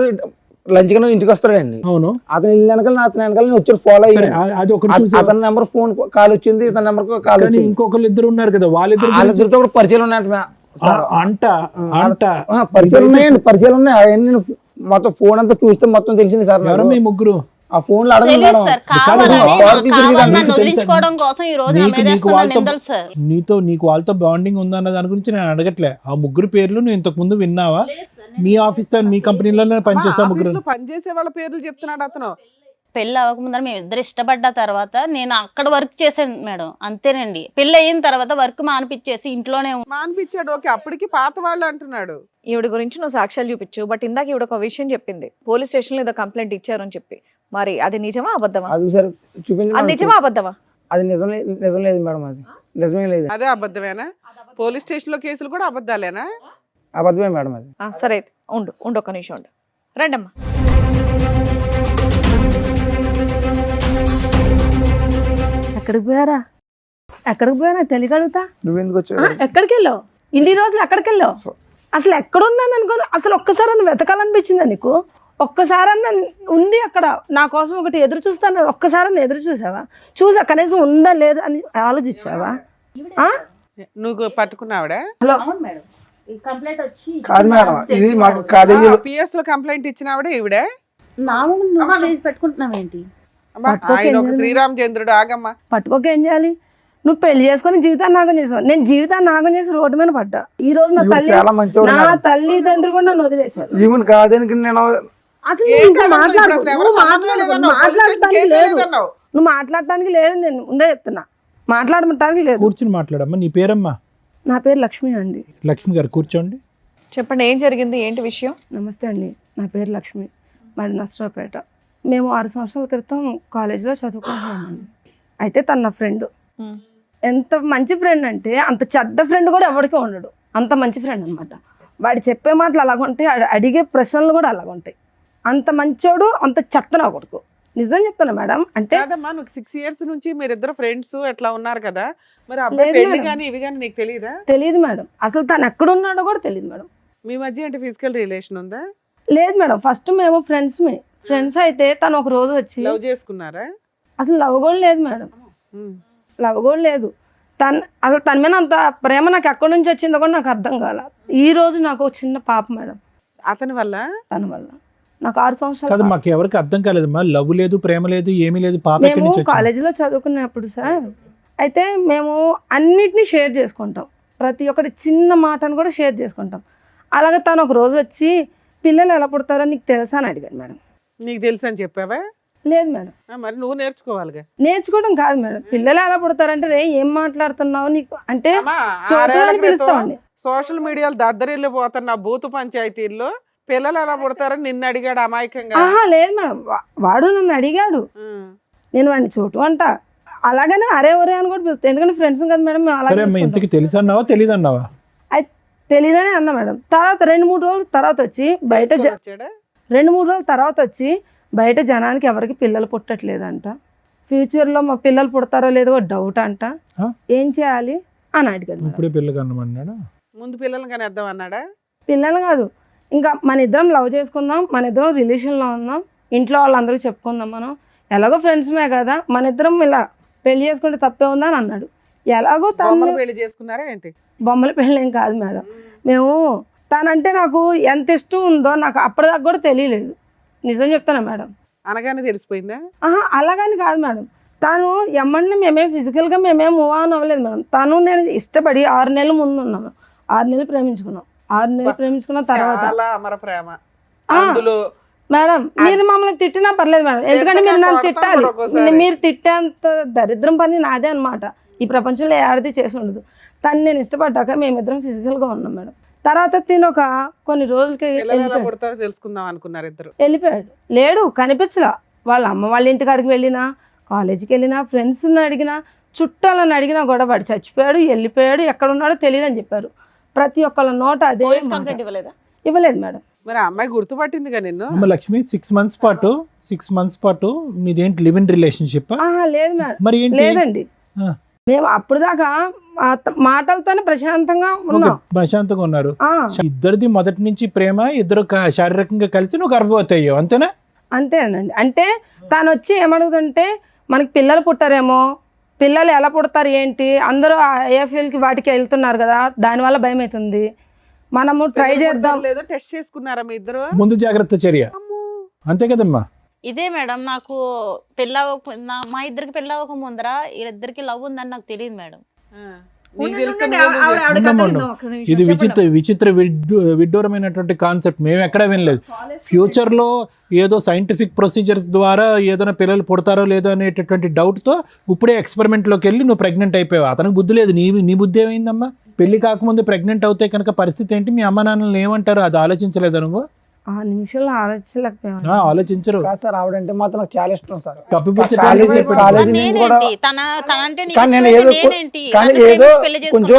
లంచ్ గా ఇంటికి వస్తాడండి. అవును, అతను ఇల్లు వెనకాల అతని వెనకాల నేను వచ్చి ఫాలో సరే, అయ్యాను. అది ఒకటి చూసావు. అతని నెంబర్ ఫోన్ కాల్ వచ్చింది, ఇతని నెంబర్ కాల్ కానీ వచ్చింది. ఇంకొకళ్ళు ఇద్దరు ఉన్నారు కదా, వాళ్ళిద్దరు వాళ్ళిద్దరితో కూడా పరిచయాలు ఉన్నాయంట అంట పరిచయాలు ఉన్నాయండి, పరిచయాలు ఉన్నాయి. అవన్నీ నేను మొత్తం ఫోన్ అంతా చూస్తే మొత్తం తెలిసింది సార్. ఎవరు మీ ముగ్గురు? ఆ ఫోన్ లో అడగండి తెలియదు మేడం. సార్, కాదు, కావాలని కాదు, కావాలని నన్ను తెలుసా? వదిలించుకోవడం కోసం ఈ రోజు నా మీద నీకు వేస్తున్న వాళ్ళతో నిందలు సార్. నీకు వాళ్ళతో బాండింగ్ ఉందన్న దాని గురించి నేను అడగట్లే. ఆ ముగ్గురు పేర్లు నువ్వు ఇంతకు ముందు విన్నావా? మీ ఆఫీస్ లో, మీ కంపెనీలోనే పనిచేసా ముగ్గురు. పనిచేసే వాళ్ళ పేర్లు చెప్తున్నాడు అతను. పెళ్ళి అవ్వకముందర మేము ఇద్దరు ఇష్టపడ్డ తర్వాత నేను అక్కడ వర్క్ చేశాను మేడం, అంతేనండి. పెళ్ళి అయిన తర్వాత వర్క్ మానిపించేసి ఇంట్లోనే మానిపించాడు, ఓకే. అప్పటికి పాత వాళ్ళు అంటున్నాడు. ఈవిడ గురించి నువ్వు సాక్ష్యాలు చూపించు, బట్ ఇందాక ఈవిడ ఒక విషయం చెప్పింది, పోలీస్ స్టేషన్ లో ఏదో కంప్లైంట్ ఇచ్చారు అని చెప్పి. మరి అది నిజమా అబద్ధమా? అది సార్ చూపించండి అది మేడం. నిజమా అబద్ధమా? అది నిజం లేదు మేడం, అది నిజమే లేదు, అదే అబద్ధమేనా? పోలీస్ స్టేషన్ లో కేసులు కూడా అబద్ధాలేనా? అబద్ధమే మేడం అది. సరే అయితే ఉండు ఒక నిమిషం ఉండు. రండమ్మా. ఎక్కడికి పోయారా? ఎక్కడికి పోయారా తెలియగలుగుతా? నువ్వెందుకు వచ్చావు? ఎక్కడికి వెళ్ళావు? ఇన్ని రోజులు ఎక్కడికి వెళ్ళావు? అసలు ఎక్కడున్నాను అనుకో, అసలు ఒక్కసారి వెతకాలనిపించిందా నీకు? ఒక్కసారన్నా ఉంది అక్కడ నా కోసం ఒకటి ఎదురు చూస్తాను, ఒక్కసారన్నా ఎదురు చూసావా? చూసా కనీసం ఉందా లేదా అని ఆలోచించావా? నువ్వు పట్టుకున్నావిడా? హలో కంప్లైంట్ వచ్చి కాదు మేడం, ఇది మాకు కాలేజీ పిఎస్ లో కంప్లైంట్ ఇచ్చినావిడే ఈవిడే? పెట్టుకుంటున్నావు ఏంటి? అమ్మా, ఆయన ఒక శ్రీరామచంద్రుడు. ఆగమ్మా. పట్టుకోక ఏం చేయాలి? నువ్వు పెళ్లి చేసుకొని జీవితాన్ని నాగం చేసావు, నేను జీవితాన్ని నాగం చేసి రోడ్డు మీద పడ్డా. ఈ రోజు నా తల్లి, చాలా మంచివాడు నా మేడం. తల్లిదండ్రులు కూడా నన్ను వదిలేశారు. ఈవెన్ కాదని నేను అసలు ఏం నువ్వు ఇంకా కాదు, మాట్లాడు, ఇప్పుడు అసలు ఎవరు నువ్వు సంబంధమే లేదన్నావు, మాట్లాడటానికి కేసే లేదు, లేదన్నావు. నువ్వు మాట్లాడటానికి లేదు, నేను ముందే చెప్తున్నా, మాట్లాడటానికి లేదు. కూర్చుని మాట్లాడమ్మా. నీ పేరమ్మా? నా పేరు లక్ష్మి అండి. లక్ష్మి గారు కూర్చోండి. చెప్పండి, ఏం జరిగింది, ఏంటి విషయం? నమస్తే అండి, నా పేరు లక్ష్మి, మాది నర్సరావుపేట. మేము 6 సంవత్సరాల క్రితం కాలేజీలో చదువుకుంటున్నామండి. అయితే తన నా ఫ్రెండ్. ఎంత మంచి ఫ్రెండ్ అంటే అంత చెడ్డ ఫ్రెండ్ కూడా ఎవరికి ఉండడు, అంత మంచి ఫ్రెండ్ అనమాట. వాడు చెప్పే మాటలు అలాగుంటాయి, అడిగే ప్రశ్నలు కూడా అలాగుంటాయి. అంత మంచోడు, అంత చెత్త నా కొడుకు. నిజం చెప్తాను మేడం. అంటే కాదమ్మా, నువ్వు 6 years నుంచి మీరిద్దరు ఫ్రెండ్స్ ఎట్లా ఉన్నారు కదా, మరి అబ్బాయి లేదు పెళ్లి మేడం. కానీ ఇవి కానీ నీకు తెలియదా? తెలియదు మేడం, అసలు తను ఎక్కడున్నాడో కూడా తెలియదు మేడం. మీ మధ్య అంటే ఫిజికల్ రిలేషన్ ఉందా? లేదు మేడం, ఫస్ట్ మేము ఫ్రెండ్స్ అయితే తను ఒక రోజు వచ్చి, లవ్ చేసుకున్నారా? అసలు లవ్ కూడా లేదు మేడం, లవ్ కూడా లేదు. అసలు తన మీద అంత ప్రేమ నాకు ఎక్కడి నుంచి వచ్చిందో కూడా నాకు అర్థం కాల. ఈ రోజు నాకు ఒక చిన్న పాప మేడం, అతని వల్ల. తన వల్ల నాకు 6 కాదు, సంవత్సరాలు. మాకు ఎవరికి అర్థం కాలేదమ్మా. లవ్ లేదు, ప్రేమ లేదు, ఏమీ లేదు. పాప ఎక్కడి మేము నుంచి వచ్చింది? కాలేజీలో చదువుకున్నప్పుడు సార్, అయితే మేము అన్నిటినీ షేర్ చేసుకుంటాం, ప్రతి ఒక్కటి చిన్న మాటను కూడా షేర్ చేసుకుంటాం. అలాగే తను ఒక రోజు వచ్చి పిల్లలు ఎలా పుడతారో నీకు తెలుసా అని అడిగాడు మేడం. నీకు తెలుసు అని చెప్పావా? లేదు మేడం. మరి నువ్వు నేర్చుకోవాలిగా. నేర్చుకోవడం కాదు మేడం, పిల్లలు ఎలా పుడతారంటే రే ఏం మాట్లాడుతున్నావు నీకు అంటే అమ్మా, చోటు 6 ఏళ్ల అని క్రితం పిలుస్తామండి. సోషల్ మీడియాలో దద్దరిల్లు పోతున్న బూతు పంచాయతీల్లో పిల్లలు ఎలా పుడతారని నిన్ను అడిగాడు అమాయకంగా. ఆహా లేదు మేడం, వాడు నన్ను అడిగాడు, నేను వాడిని చోటు అంట, అలాగనే అరే ఒరే అని కూడా పిలుస్తాను, ఎందుకంటే ఫ్రెండ్స్ కదా మేడం. మేము సరే అమ్మా, అలాగే ఇంతకి తెలుసు అన్నావా తెలియదు అన్నావా? తెలియదని అన్నా మేడం. తర్వాత 2-3 రోజుల తర్వాత వచ్చి బయట వచ్చాడా? 2-3 రోజుల తర్వాత వచ్చి బయట జనానికి ఎవరికి పిల్లలు పుట్టట్లేదంట, ఫ్యూచర్లో మా పిల్లలు పుడతారో లేదో డౌట్ అంట, ఏం చేయాలి అని అడిగాడు మేడం. ఇప్పుడే పిల్లలు కన్నమన్నాడా? ముందు పిల్లల్ని కానీ వేద్దాం అన్నాడా? పిల్లలు కాదు, ఇంకా మన ఇద్దరం లవ్ చేసుకుందాం, మన ఇద్దరం రిలేషన్లో ఉందాం, ఇంట్లో వాళ్ళందరికీ చెప్పుకుందాం, మనం ఎలాగో ఫ్రెండ్స్మే కదా, మన ఇద్దరం ఇలా పెళ్లి చేసుకుంటే తప్పే ఉందా అని అన్నాడు. ఎలాగో తను పెళ్లి చేసుకున్నారా ఏంటి? బొమ్మల పెళ్ళి ఏం కాదు మేడం, మేము తనంటే నాకు ఎంత ఇష్టం ఉందో నాకు అప్పటిదాకా కూడా తెలియలేదు, నిజం చెప్తాను మేడం. అనగానే తెలిసిపోయిందా? ఆహా అలాగని కాదు మేడం, తను ఎమ్మడిని మేమేం ఫిజికల్గా మేమేం మూవ్ ఆన్ అవ్వలేదు మేడం. తను నేను ఇష్టపడి 6 నెలల ముందు ఉన్నాము, 6 నెలలు ప్రేమించుకున్నాం, 6 నెలలు ప్రేమించుకున్న తర్వాత చాలా అమర ప్రేమ అందులో. మేడం మీరు మమ్మల్ని తిట్టినా పర్లేదు మేడం, ఎందుకంటే మీరు నన్ను తిట్టాలి, మీరు తిట్టేంత దరిద్రం పని నాదే అనమాట. ఈ ప్రపంచంలో ఏడాది చేసి ఉండదు. తను నేను ఇష్టపడ్డాక మేమిద్దరం ఫిజికల్గా ఉన్నాం మేడం. తర్వాత తిను ఒక కొన్ని రోజులకి పిల్లలు ఎలా పుడతారో తెలుసుకుందాం అనుకున్నారు ఇద్దరు. వెళ్ళిపోయాడు. లేడు, కనిపించలా. వాళ్ళ అమ్మ వాళ్ళ ఇంటికాడికి వెళ్ళినా, కాలేజీకి వెళ్ళినా, ఫ్రెండ్స్ని అడిగినా, చుట్టాలని అడిగినా కూడా వాడు చచ్చిపోయాడు, వెళ్ళిపోయాడు, ఎక్కడ ఉన్నాడో తెలియదు అని చెప్పారు. ప్రతి ఒక్కళ్ళ నోట అదే పోలీస్ మాట. కంప్లైంట్ ఇవ్వలేదా? ఇవ్వలేదు మేడం. మరి ఆ అమ్మాయి గుర్తుపట్టిందిగా నిన్ను. అమ్మ లక్ష్మి 6 months పాటు మీదేంటి లివ్ ఇన్ రిలేషన్షిప్? లేదు మేడం, మరి ఏంటి? లేదండి. ఆ. మేము అప్పుడు దాకా మాటలతోనే ప్రశాంతంగా ఉన్నాం. ప్రశాంతంగా ఉన్నారు. ఆ, ఇద్దరిది మొదటి నుంచి ప్రేమ, ఇద్దరు శారీరకంగా కలిసి నువ్వు గర్భవతి అయ్యావు, అంతేనా? అంతేనండి. అంటే తను వచ్చి ఏమడుగుతుంటే మనకి పిల్లలు పుట్టారేమో, పిల్లలు ఎలా పుడతారు ఏంటి, అందరూ ఐఎఫ్ఎల్కి వాటికి వెళ్తున్నారు కదా, దానివల్ల భయం అవుతుంది, మనము ట్రై చేద్దాం. లేదో టెస్ట్ చేసుకున్నారా మీ ఇద్దరు? ముందు జాగ్రత్త చర్య, అంతే కదమ్మా. ఇదే మేడం, నాకు మా ఇద్దరికి పెళ్ళి అవ్వక ముందర వీళ్ళిద్దరికి లవ్ ఉందని నాకు తెలియదు మేడం. ఇది విచిత్ర విడ్డూరమైనటువంటి కాన్సెప్ట్. మేము ఎక్కడ వినలేదు. ఫ్యూచర్ లో ఏదో సైంటిఫిక్ ప్రొసీజర్స్ ద్వారా ఏదైనా పిల్లలు పుడతారో లేదో అనేటటువంటి డౌట్ తో ఇప్పుడే ఎక్స్పెరిమెంట్ లోకి వెళ్ళి నువ్వు ప్రెగ్నెంట్ అయిపోయావు. అతనికి బుద్ధి లేదు, నీ బుద్ధి ఏమైందమ్మా? పెళ్లి కాకముందు ప్రెగ్నెంట్ అవుతే కనుక పరిస్థితి ఏంటి? మీ అమ్మ నాన్నలు ఏమంటారు? అది ఆలోచించలేదు నువ్వు? ఆ నిమిషంలో ఆలోచించలేకపోయాను. ఆలోచించరు. కాదు సార్, ఆవిడంటే మాత్రం నాకు చాలా ఇష్టం సార్. కప్పిపుచ్చటానికి కొంచెం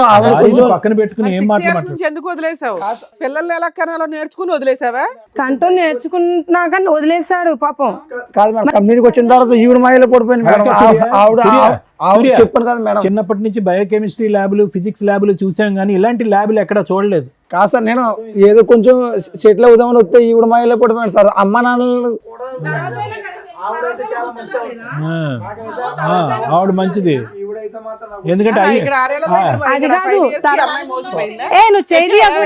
పక్కన పెట్టుకుని ఏం మాట్లాడు. ఎందుకు వదిలేసావు? పిల్లల్ని ఎలా కనాలో నేర్చుకుని వదిలేసావా? కంటూ నేర్చుకున్నాక వదిలేశాడు పాపం. కాదు మేడం, కంపెనీకి వచ్చిన తర్వాత ఈవిడ మాయలో పడిపోయింది మేడం. ఆవిడ చెప్పాను కదా మేడం, చిన్నప్పటి నుంచి బయోకెమిస్ట్రీ ల్యాబులు, ఫిజిక్స్ ల్యాబులు చూసాం కానీ ఇలాంటి ల్యాబులు ఎక్కడ చూడలేదు. కాదు సార్, నేను ఏదో కొంచెం సెటిల్ అవుదామని వస్తే ఈవిడ మాయలో పడిపోయాను సార్. అమ్మ నాన్నలు ఆవిడ మంచిది, ఎందుకంటే అది కాదు. నువ్వు చేయి అసలు,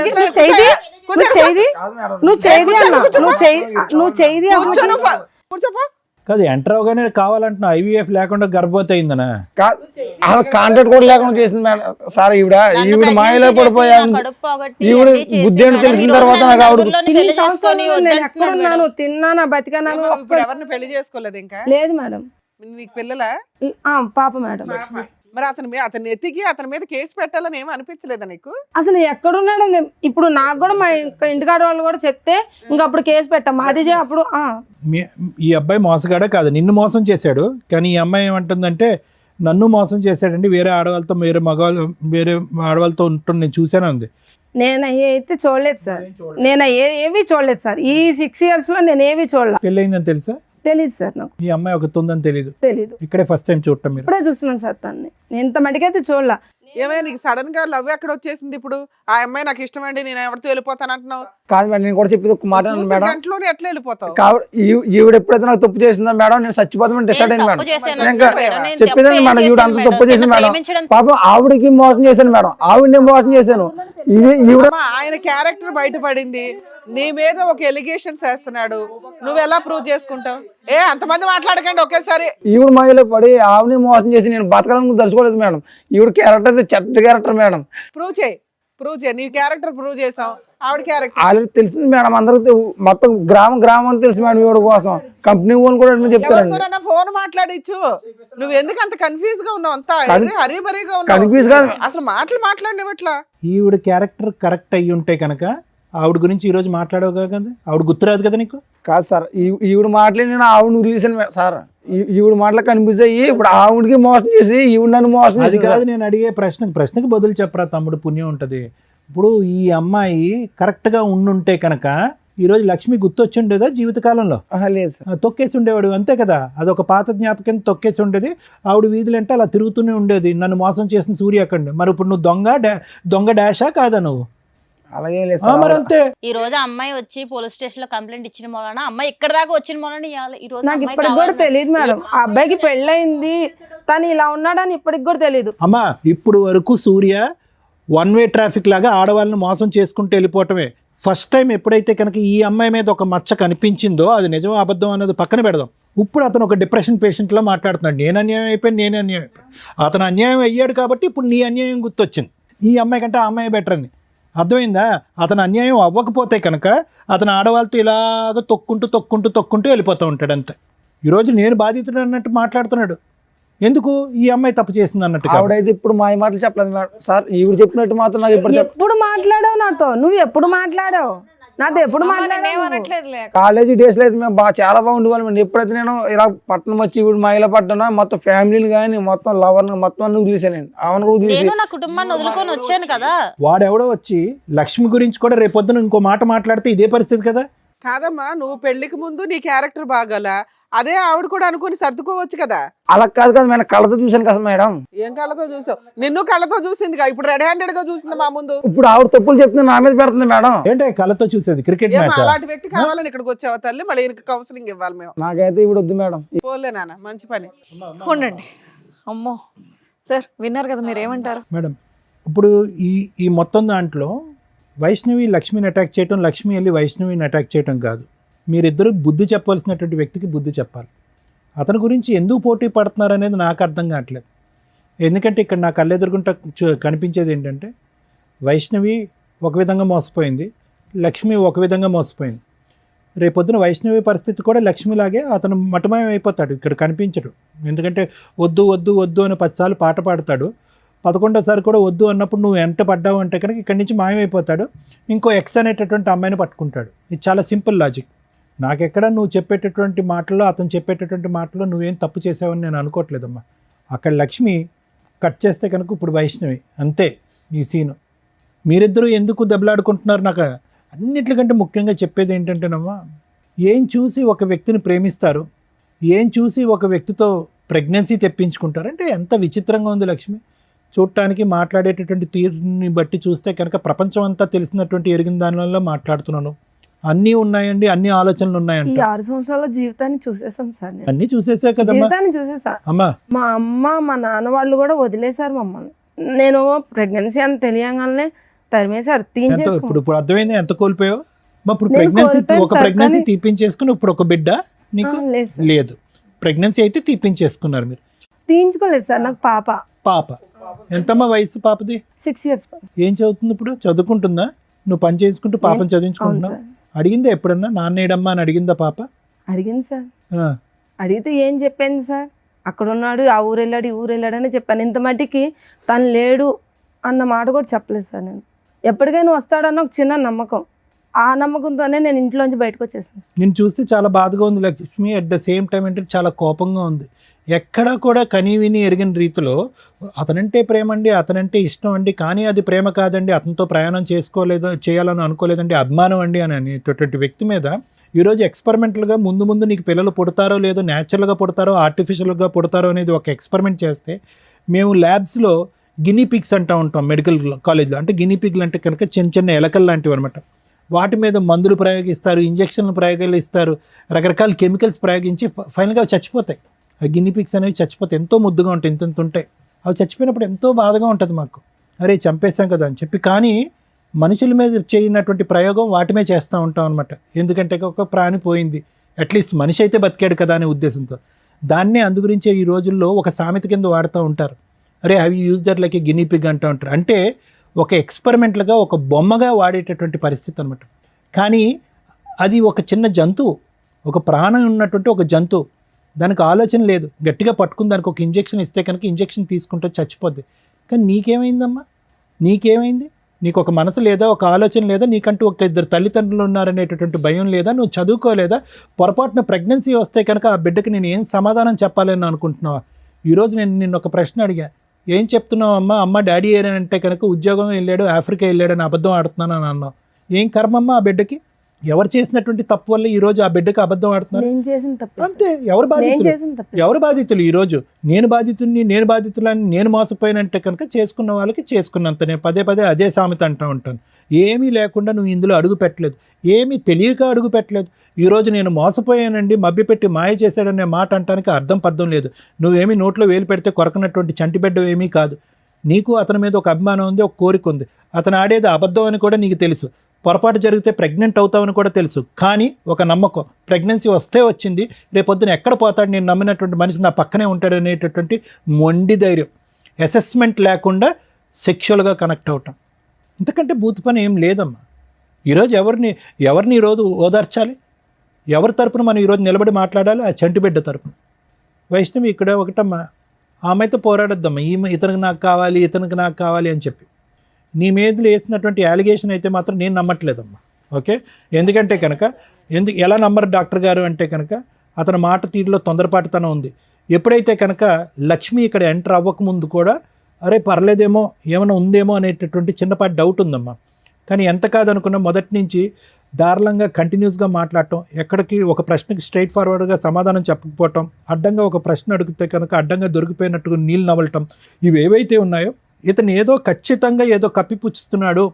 నువ్వు చేయి అసలు కాదు. ఎంటర్ అవగానే కావాలంటున్నా IVF లేకుండా గర్భవతి అయిందనా? కాంటాక్ట్ కూడా లేకుండా చేసింది మేడం సార్. ఈవిడ మాయలో పడిపోయాను. ఈవిడ బుద్ధి అని తెలిసిన తర్వాత నాకు ఆవిడ ఎక్కడున్నాను, తిన్నానా, బతికాను. ఎవరిని పెళ్లి చేసుకోలేదు ఇంకా? లేదు మేడం. నీకు పిల్లలా? పాప మేడం. మరి అతన్ని ఎత్తికి అతని మీద కేసు పెట్టాలని ఏమీ అనిపించలేదా నీకు? అసలు ఎక్కడున్నాడు? ఇప్పుడు నాకు కూడా మా ఇంటికాడ వాళ్ళు కూడా చెప్తే ఇంకా అప్పుడు కేసు పెట్టాం. మాది అప్పుడు ఈ అబ్బాయి మోసగాడే కాదు, నిన్ను మోసం చేశాడు. కానీ ఈ అమ్మాయి ఏమంటుందంటే నన్ను మోసం చేశాడండి, వేరే ఆడవాళ్ళతో వేరే ఆడవాళ్ళతో ఉంటుంది, నేను చూశాను అంది. నేను అయితే చూడలేదు సార్. నేను ఏవి చూడలేదు సార్. ఈ 6 years లో నేను ఏవి చూడలేదు. పెళ్ళయిందని తెలుసా? తెలీదు సార్ నాకు. ఈ అమ్మాయి ఒకటి ఉందని తెలీదు? ఇక్కడే ఫస్ట్ టైం చూడటం. మీరు ఇప్పుడే చూస్తున్నాను సార్ తన్ని. నేను ఇంత మటుకైతే చూడలా. ఏమైనా నీకు సడన్ గా లవ్ ఎక్కడ వచ్చేసింది? ఇప్పుడు ఆ అమ్మాయి నాకు ఇష్టమండి, నేను ఎవరితో వెళ్ళిపోతాను అంటున్నావు. కాదు మేడం, నేను కూడా చెప్పేది ఒక మాట మేడం. గంటలోనే ఎట్లా వెళ్ళిపోతావు? ఈవిడ ఎప్పుడైతే నాకు తప్పు చేసిందో మేడం, నేను చచ్చిపోతామని డిసైడ్ అయ్యాను మేడం. చెప్పేదండి మేడం, ఈవిడ అంత తప్పు చేసింది మేడం. పాపం ఆవిడకి మోసం చేశాను మేడం, ఆవిడని మోసం చేశాను. ఆయన క్యారెక్టర్ బయటపడింది, నీ మీద ఒక ఎలిగేషన్స్ వేస్తున్నాడు, నువ్వు ఎలా ప్రూవ్ చేసుకుంటావు? అంతమంది మాట్లాడకండి ఒకేసారి. ఈవిడ మాయలో పడి ఆవిడని మోసం చేసి నేను బతకాలని తెలుసుకోలేదు మేడం. ఈవిడ క్యారెక్టర్ చెత్త క్యారెక్టర్ మేడం. ప్రూవ్ చేయి. నీ క్యారెక్టర్ ప్రూవ్ చేసాం, ఆవిడ క్యారెక్టర్ ఆల్రెడీ తెలిసింది మేడం. అందరికి మొత్తం గ్రామం తెలుసు మేడం. ఈవిడ కోసం కంపెనీ వాళ్ళు కూడా చెప్తారండి. ఫోన్ మాట్లాడిచ్చు. నువ్వు ఎందుకు అంత కన్ఫ్యూజ్ గా ఉన్నావు? అంతా హరీబరీగా కన్ఫ్యూజ్ ఉన్నావు, అసలు మాట్లాడినట్లా. ఈవిడ క్యారెక్టర్ కరెక్ట్ అయ్యి ఉంటే కనుక ఆవిడ గురించి ఈ రోజు మాట్లాడవు కదా, ఆవిడ గుర్తురాదు కదా నీకు? కాదు సార్, ఈవిడ మాటలు నేను ఆవిడ వదిలేసాను సార్. ఈవిడ మాటలు కనిపిస్తే ఇప్పుడు ఆవిడకి మోసం చేసి ఈవిడ నన్ను మోసం చేసి కాదు. నేను అడిగే ప్రశ్నకి బదులు చెప్పరా తమ్ముడు, పుణ్యం ఉంటుంది. ఇప్పుడు ఈ అమ్మాయి కరెక్ట్ గా ఉండుంటే కనుక ఈ రోజు లక్ష్మి గుర్తొచ్చి ఉండేదా జీవితకాలంలో? లేదు సార్, తొక్కేసి ఉండేవాడు, అంతే కదా. అదొక పాత జ్ఞాపకం, తొక్కేసి ఉండేది. ఆవిడ వీధులంటే అలా తిరుగుతూనే ఉండేది, నన్ను మోసం చేసిన సూర్య అక్కడ. మరి ఇప్పుడు నువ్వు దొంగ డాషా కాదా నువ్వు? అలాగే లేదు మరి అంతే. ఈ రోజు అమ్మాయి వచ్చి పోలీస్ స్టేషన్ లో కంప్లైంట్ ఇచ్చిన మూలన, అమ్మాయి ఇక్కడ దాకా వచ్చిన మూలన ఈ రోజు నాకు ఇప్పటికి కూడా తెలియదు మేడం. ఆ అబ్బాయికి పెళ్ళయింది, తను ఇలా ఉన్నాడని ఇప్పటికి కూడా తెలియదు. అమ్మా, ఇప్పుడు వరకు సూర్య 1-way ట్రాఫిక్ లాగా ఆడవాళ్ళని మోసం చేసుకుంటూ వెళ్ళిపోవటమే. ఫస్ట్ టైం ఎప్పుడైతే కనుక ఈ అమ్మాయి మీద ఒక మచ్చ కనిపించిందో, అది నిజం అబద్ధం అన్నది పక్కన పెడదాం. ఇప్పుడు అతను ఒక డిప్రెషన్ పేషెంట్లో మాట్లాడుతున్నాడు. నేను అన్యాయం అయిపోయాను. అతను అన్యాయం అయ్యాడు కాబట్టి ఇప్పుడు నీ అన్యాయం గుర్తొచ్చింది. ఈ అమ్మాయి కంటే ఆ అమ్మాయి బెటర్ అని అర్థమైందా? అతను అన్యాయం అవ్వకపోతే కనుక అతను ఆడవాళ్ళతో ఇలాగ తొక్కుంటూ వెళ్ళిపోతూ ఉంటాడు అంతే. ఈరోజు నేను బాధితుడు అన్నట్టు మాట్లాడుతున్నాడు. ఎందుకు ఈ అమ్మాయి తప్పు చేసింది అన్నట్టుగా. ఆవిడైతే ఇప్పుడు మా మాటలు చెప్పలేదు మేడం సార్. ఈవిడ చెప్పినట్టు మాత్రం నాకు ఇప్పుడు ఎప్పుడు మాట్లాడావు నాతో? నువ్వు ఎప్పుడు మాట్లాడావు నాతో? ఎప్పుడు మాట్లాడావు? కాలేజీ డేస్ లో అయితే మేము చాలా బాగుండేవాళ్ళం. ఎప్పుడైతే నేను ఇలా పట్టణం వచ్చి ఇప్పుడు మహిళ పట్టణం మొత్తం ఫ్యామిలీని కానీ మొత్తం లవర్ని మొత్తం అన్ని వదిలేసానండి. ఆమెను వదిలేసి నేను నా కుటుంబాన్ని వదులుకొని వచ్చాను కదా. వాడెవడో వచ్చి లక్ష్మి గురించి కూడా రేపొద్దున ఇంకో మాట మాట్లాడితే ఇదే పరిస్థితి కదా. కాదమ్మా, నువ్వు పెళ్లికి ముందు నీ క్యారెక్టర్ బాగాల, అదే ఆవిడ కూడా అనుకుని సర్దుకోవచ్చు కదా. అలా కాదు కదా మేడం, కళ్ళతో చూసాను కదా మేడం. ఏం కళ్ళతో చూసావు? నిన్ను కళ్ళతో చూసింది, ఇప్పుడు రెడీ హ్యాండెడ్ గా చూసింది మా ముందు. ఇప్పుడు ఆవిడ తప్పులు చెప్తుంది నా మీద పెడుతుంది మేడం. ఏంటంటే కళ్ళతో చూసేది క్రికెట్ ఏం మ్యాచ్. అలాంటి వ్యక్తి కావాలని ఇక్కడికి వచ్చావా తల్లి? మళ్ళీ ఈయనకి కౌన్సిలింగ్ ఇవ్వాలి మేము. నాకైతే ఇప్పుడు వద్దు మేడం. పోలే నాన్న, మంచి పని. ఉండండి. అమ్మో సార్, విన్నారు కదా, మీరు ఏమంటారు? మేడం ఇప్పుడు ఈ మొత్తం దాంట్లో వైష్ణవి లక్ష్మిని అటాక్ చేయటం, లక్ష్మి వెళ్ళి వైష్ణవిని అటాక్ చేయటం కాదు. మీరిద్దరూ బుద్ధి చెప్పాల్సినటువంటి వ్యక్తికి బుద్ధి చెప్పాలి. అతని గురించి ఎందుకు పోటీ పడుతున్నారు అనేది నాకు అర్థం కావట్లేదు. ఎందుకంటే ఇక్కడ నా కళ్ళెదురుగుంట కనిపించేది ఏంటంటే వైష్ణవి ఒక విధంగా మోసపోయింది, లక్ష్మి ఒక విధంగా మోసపోయింది. రేపొద్దున వైష్ణవి పరిస్థితి కూడా లక్ష్మిలాగే అతను మటమయం అయిపోతాడు, ఇక్కడ కనిపించడు. ఎందుకంటే వద్దు వద్దు వద్దు అని 10 సార్లు పాట పాడతాడు, 11వ కూడా వద్దు అన్నప్పుడు నువ్వు ఎంట పడ్డావు అంటే కనుక ఇక్కడి నుంచి మాయమైపోతాడు, ఇంకో ఎక్స్ అనేటటువంటి అమ్మాయిని పట్టుకుంటాడు. ఇది చాలా సింపుల్ లాజిక్. నాకెక్కడ నువ్వు చెప్పేటటువంటి మాటల్లో, అతను చెప్పేటటువంటి మాటల్లో నువ్వేం తప్పు చేసావని నేను అనుకోవట్లేదమ్మా. అక్కడ లక్ష్మి కట్ చేస్తే కనుక ఇప్పుడు వైష్ణవి, అంతే ఈ సీను. మీరిద్దరూ ఎందుకు దెబ్బలాడుకుంటున్నారు? నాకు అన్నిటికంటే ముఖ్యంగా చెప్పేది ఏంటంటేనమ్మా, ఏం చూసి ఒక వ్యక్తిని ప్రేమిస్తారు, ఏం చూసి ఒక వ్యక్తితో ప్రెగ్నెన్సీ తెప్పించుకుంటారు అంటే ఎంత విచిత్రంగా ఉంది లక్ష్మి. చూడటానికి మాట్లాడేటటువంటి తీరుని బట్టి చూస్తే కనుక ప్రపంచం అంతా తెలిసినటువంటి ఎరిగిన దానివల్ల మాట్లాడుతున్నాను. అన్నీ ఉన్నాయండి, అన్ని ఆలోచనలు ఉన్నాయంట. 6 సంవత్సరాల జీవితాన్ని చూసేసాను సార్. అన్ని చూసేసా కదమ్మా. జీవితాన్ని చూసేసా అమ్మా. మా అమ్మ మా నాన్న వాళ్ళు కూడా వదిలేశారు మమ్మల్ని. నేను ప్రెగ్నెన్సీ అని తెలియగానే తరిమేశారు, ఇప్పుడు ఇప్పుడు అర్థమైంది ఎంత కోల్పోయావు. ఇప్పుడు నేను ప్రెగ్నెన్సీ, కోల్పోయాను ఒక సార్, ప్రెగ్నెన్సీ కానీ- తీపించేసుకుని ఇప్పుడు ఒక బిడ్డ నీకు లేదు. ప్రెగ్నెన్సీ అయితే తీపించేసుకున్నారు మీరు. తీయించుకోలేదు సార్. నాకు పాప ఎంతమ్మా వయసు పాపది? 6 years. ఏం చదువుతుంది ఇప్పుడు? చదువుకుంటుందా? నువ్వు పని చేసుకుంటూ పాపను చదివించుకుంటున్నావు? అడిగిందా ఎప్పుడన్నా నాన్న ఏడమ్మా అని అడిగిందా పాప? అడిగింది సార్. ఆ. అడిగితే ఏం చెప్పింది సార్, అక్కడ ఉన్నాడు, ఆ ఊరు వెళ్ళాడు, ఈ ఊరు వెళ్ళాడు అని చెప్పాను. ఇంత మట్టికి తను లేడు అన్న మాట కూడా చెప్పలేదు సార్. నేను ఎప్పటికైనా వస్తాడన్న ఒక చిన్న నమ్మకం, ఆ నమ్మకంతోనే నేను ఇంట్లోంచి బయటకు వచ్చేసాను. నేను చూస్తే చాలా బాధగా ఉంది Lakshmi. At the same time అంటే చాలా కోపంగా ఉంది. ఎక్కడా కూడా కనీ విని ఎరిగిన రీతిలో అతనంటే ప్రేమ అండి, అతనంటే ఇష్టం అండి, కానీ అది ప్రేమ కాదండి, అతనితో ప్రయాణం చేయాలని అనుకోలేదండి, అభిమానం అండి అని అనేటటువంటి వ్యక్తి మీద ఈరోజు ఎక్స్పెరిమెంటల్గా ముందు ముందు నీకు పిల్లలు పుడతారో లేదో, న్యాచురల్గా పుడతారో ఆర్టిఫిషియల్గా పుడతారో అనేది ఒక ఎక్స్పెరిమెంట్ చేస్తే, మేము ల్యాబ్స్లో గినీ పిగ్స్ అంటూ ఉంటాం మెడికల్ కాలేజ్లో. అంటే గినీ పిగ్లు అంటే కనుక చిన్న చిన్న ఎలకలు లాంటివి అనమాట. వాటి మీద మందులు ప్రయోగిస్తారు, ఇంజక్షన్లు ప్రయోగాలు ఇస్తారు, రకరకాల కెమికల్స్ ప్రయోగించి ఫైనల్గా చచ్చిపోతాయి. ఆ గినీ పిగ్స్ అనేవి చచ్చిపోతాయి, ఎంతో ముద్దుగా ఉంటాయి, ఇంత ఉంటాయి. అవి చచ్చిపోయినప్పుడు ఎంతో బాధగా ఉంటుంది మాకు, అరే చంపేస్తాం కదా అని చెప్పి. కానీ మనుషుల మీద చేయనటువంటి ప్రయోగం వాటి మీద చేస్తూ ఉంటాం అనమాట. ఎందుకంటే ఒక ప్రాణి పోయింది, అట్లీస్ట్ మనిషి అయితే బతికాడు కదా అనే ఉద్దేశంతో. దాన్నే అందుగురించే ఈ రోజుల్లో ఒక సామెత కింద వాడుతూ ఉంటారు, అరే అవి use that like a guinea pig అంటూ ఉంటారు. అంటే ఒక ఎక్స్పెరిమెంట్లుగా, ఒక బొమ్మగా వాడేటటువంటి పరిస్థితి అనమాట. కానీ అది ఒక చిన్న జంతువు, ఒక ప్రాణం ఉన్నటువంటి ఒక జంతువు, దానికి ఆలోచన లేదు. గట్టిగా పట్టుకుని దానికి ఒక ఇంజెక్షన్ ఇస్తే కనుక ఇంజెక్షన్ తీసుకుంటే చచ్చిపోద్ది. కానీ నీకేమైందమ్మా? నీకేమైంది? నీకు ఒక మనసు లేదా, ఒక ఆలోచన లేదా, నీకంటూ ఒక 2 తల్లిదండ్రులు ఉన్నారనేటటువంటి భయం లేదా, నువ్వు చదువుకోలేదా? పొరపాటున ప్రెగ్నెన్సీ వస్తే కనుక ఆ బిడ్డకి నేను ఏం సమాధానం చెప్పాలని అనుకుంటున్నావా? ఈరోజు నేను నిన్ను ఒక ప్రశ్న అడిగా, ఏం చెప్తున్నావు అమ్మ? అమ్మ డాడీ ఏనంటే కనుక ఉద్యోగం వెళ్ళాడు, ఆఫ్రికా వెళ్ళాడని అబద్ధం ఆడుతున్నాను అని అన్నావు. ఏం కర్మమ్మ ఆ బిడ్డకి? ఎవరు చేసినటువంటి తప్పు వల్ల ఈరోజు ఆ బిడ్డకి అబద్ధం ఆడుతున్నారు? అంతే. ఎవరు బాధితులు? ఈరోజు నేను బాధితులని నేను మోసపోయినంటే కనుక చేసుకున్న వాళ్ళకి చేసుకున్నంత. నేను పదే అదే సామెత అంటూ ఉంటాను. ఏమీ లేకుండా నువ్వు ఇందులో అడుగు పెట్టలేదు, ఏమీ తెలియక అడుగు పెట్టలేదు. ఈరోజు నేను మోసపోయానండి, మభ్యపెట్టి మాయ చేశాడనే మాట అంటానికి అర్థం పద్ధం లేదు. నువ్వేమీ నోట్లో వేలు పెడితే కొరకనటువంటి చంటిబిడ్డ ఏమీ కాదు. నీకు అతని మీద ఒక అభిమానం ఉంది, ఒక కోరిక ఉంది. అతను ఆడేది అబద్ధం అని కూడా నీకు తెలుసు, పొరపాటు జరిగితే ప్రెగ్నెంట్ అవుతావని కూడా తెలుసు. కానీ ఒక నమ్మకం, ప్రెగ్నెన్సీ వస్తే వచ్చింది, రేపొద్దున ఎక్కడ పోతాడు, నేను నమ్మినటువంటి మనిషి నా పక్కనే ఉంటాడు అనేటటువంటి మొండి ధైర్యం, అసెస్మెంట్ లేకుండా సెక్షువల్గా కనెక్ట్ అవటం, ఇంతకంటే బూత్ పని ఏం లేదమ్మా. ఈరోజు ఎవరిని ఈరోజు ఓదార్చాలి? ఎవరి తరపున మనం ఈరోజు నిలబడి మాట్లాడాలి? ఆ చంటిబిడ్డ తరపున. వైష్ణవి ఇక్కడ ఒకటమ్మా, ఆమెతో పోరాడొద్దమ్మా, ఇతనికి నాకు కావాలి, ఇతనికి నాకు కావాలి అని చెప్పి. నీ మీద వేసినటువంటి అలిగేషన్ అయితే మాత్రం నేను నమ్మట్లేదమ్మా. ఓకే, ఎందుకంటే కనుక ఎలా నమ్మరు డాక్టర్ గారు అంటే కనుక అతని మాట తీరులో తొందరపాటుతనం ఉంది. ఎప్పుడైతే కనుక లక్ష్మి ఇక్కడ ఎంటర్ అవ్వకముందు కూడా అరే పర్లేదేమో, ఏమైనా ఉందేమో అనేటటువంటి చిన్నపాటి డౌట్ ఉందమ్మా. కానీ ఎంత కాదనుకున్నా మొదటి నుంచి దారుణంగా కంటిన్యూస్గా మాట్లాడటం, ఎక్కడికి ఒక ప్రశ్నకి స్ట్రైట్ ఫార్వర్డ్గా సమాధానం చెప్పకపోవటం, అడ్డంగా ఒక ప్రశ్న అడిగితే కనుక అడ్డంగా దొరికిపోయినట్టుగా నీళ్ళు నవలటం, ఇవి ఏవైతే ఉన్నాయో ఇతను ఏదో ఖచ్చితంగా ఏదో కప్పిపుచ్చుతున్నాడు,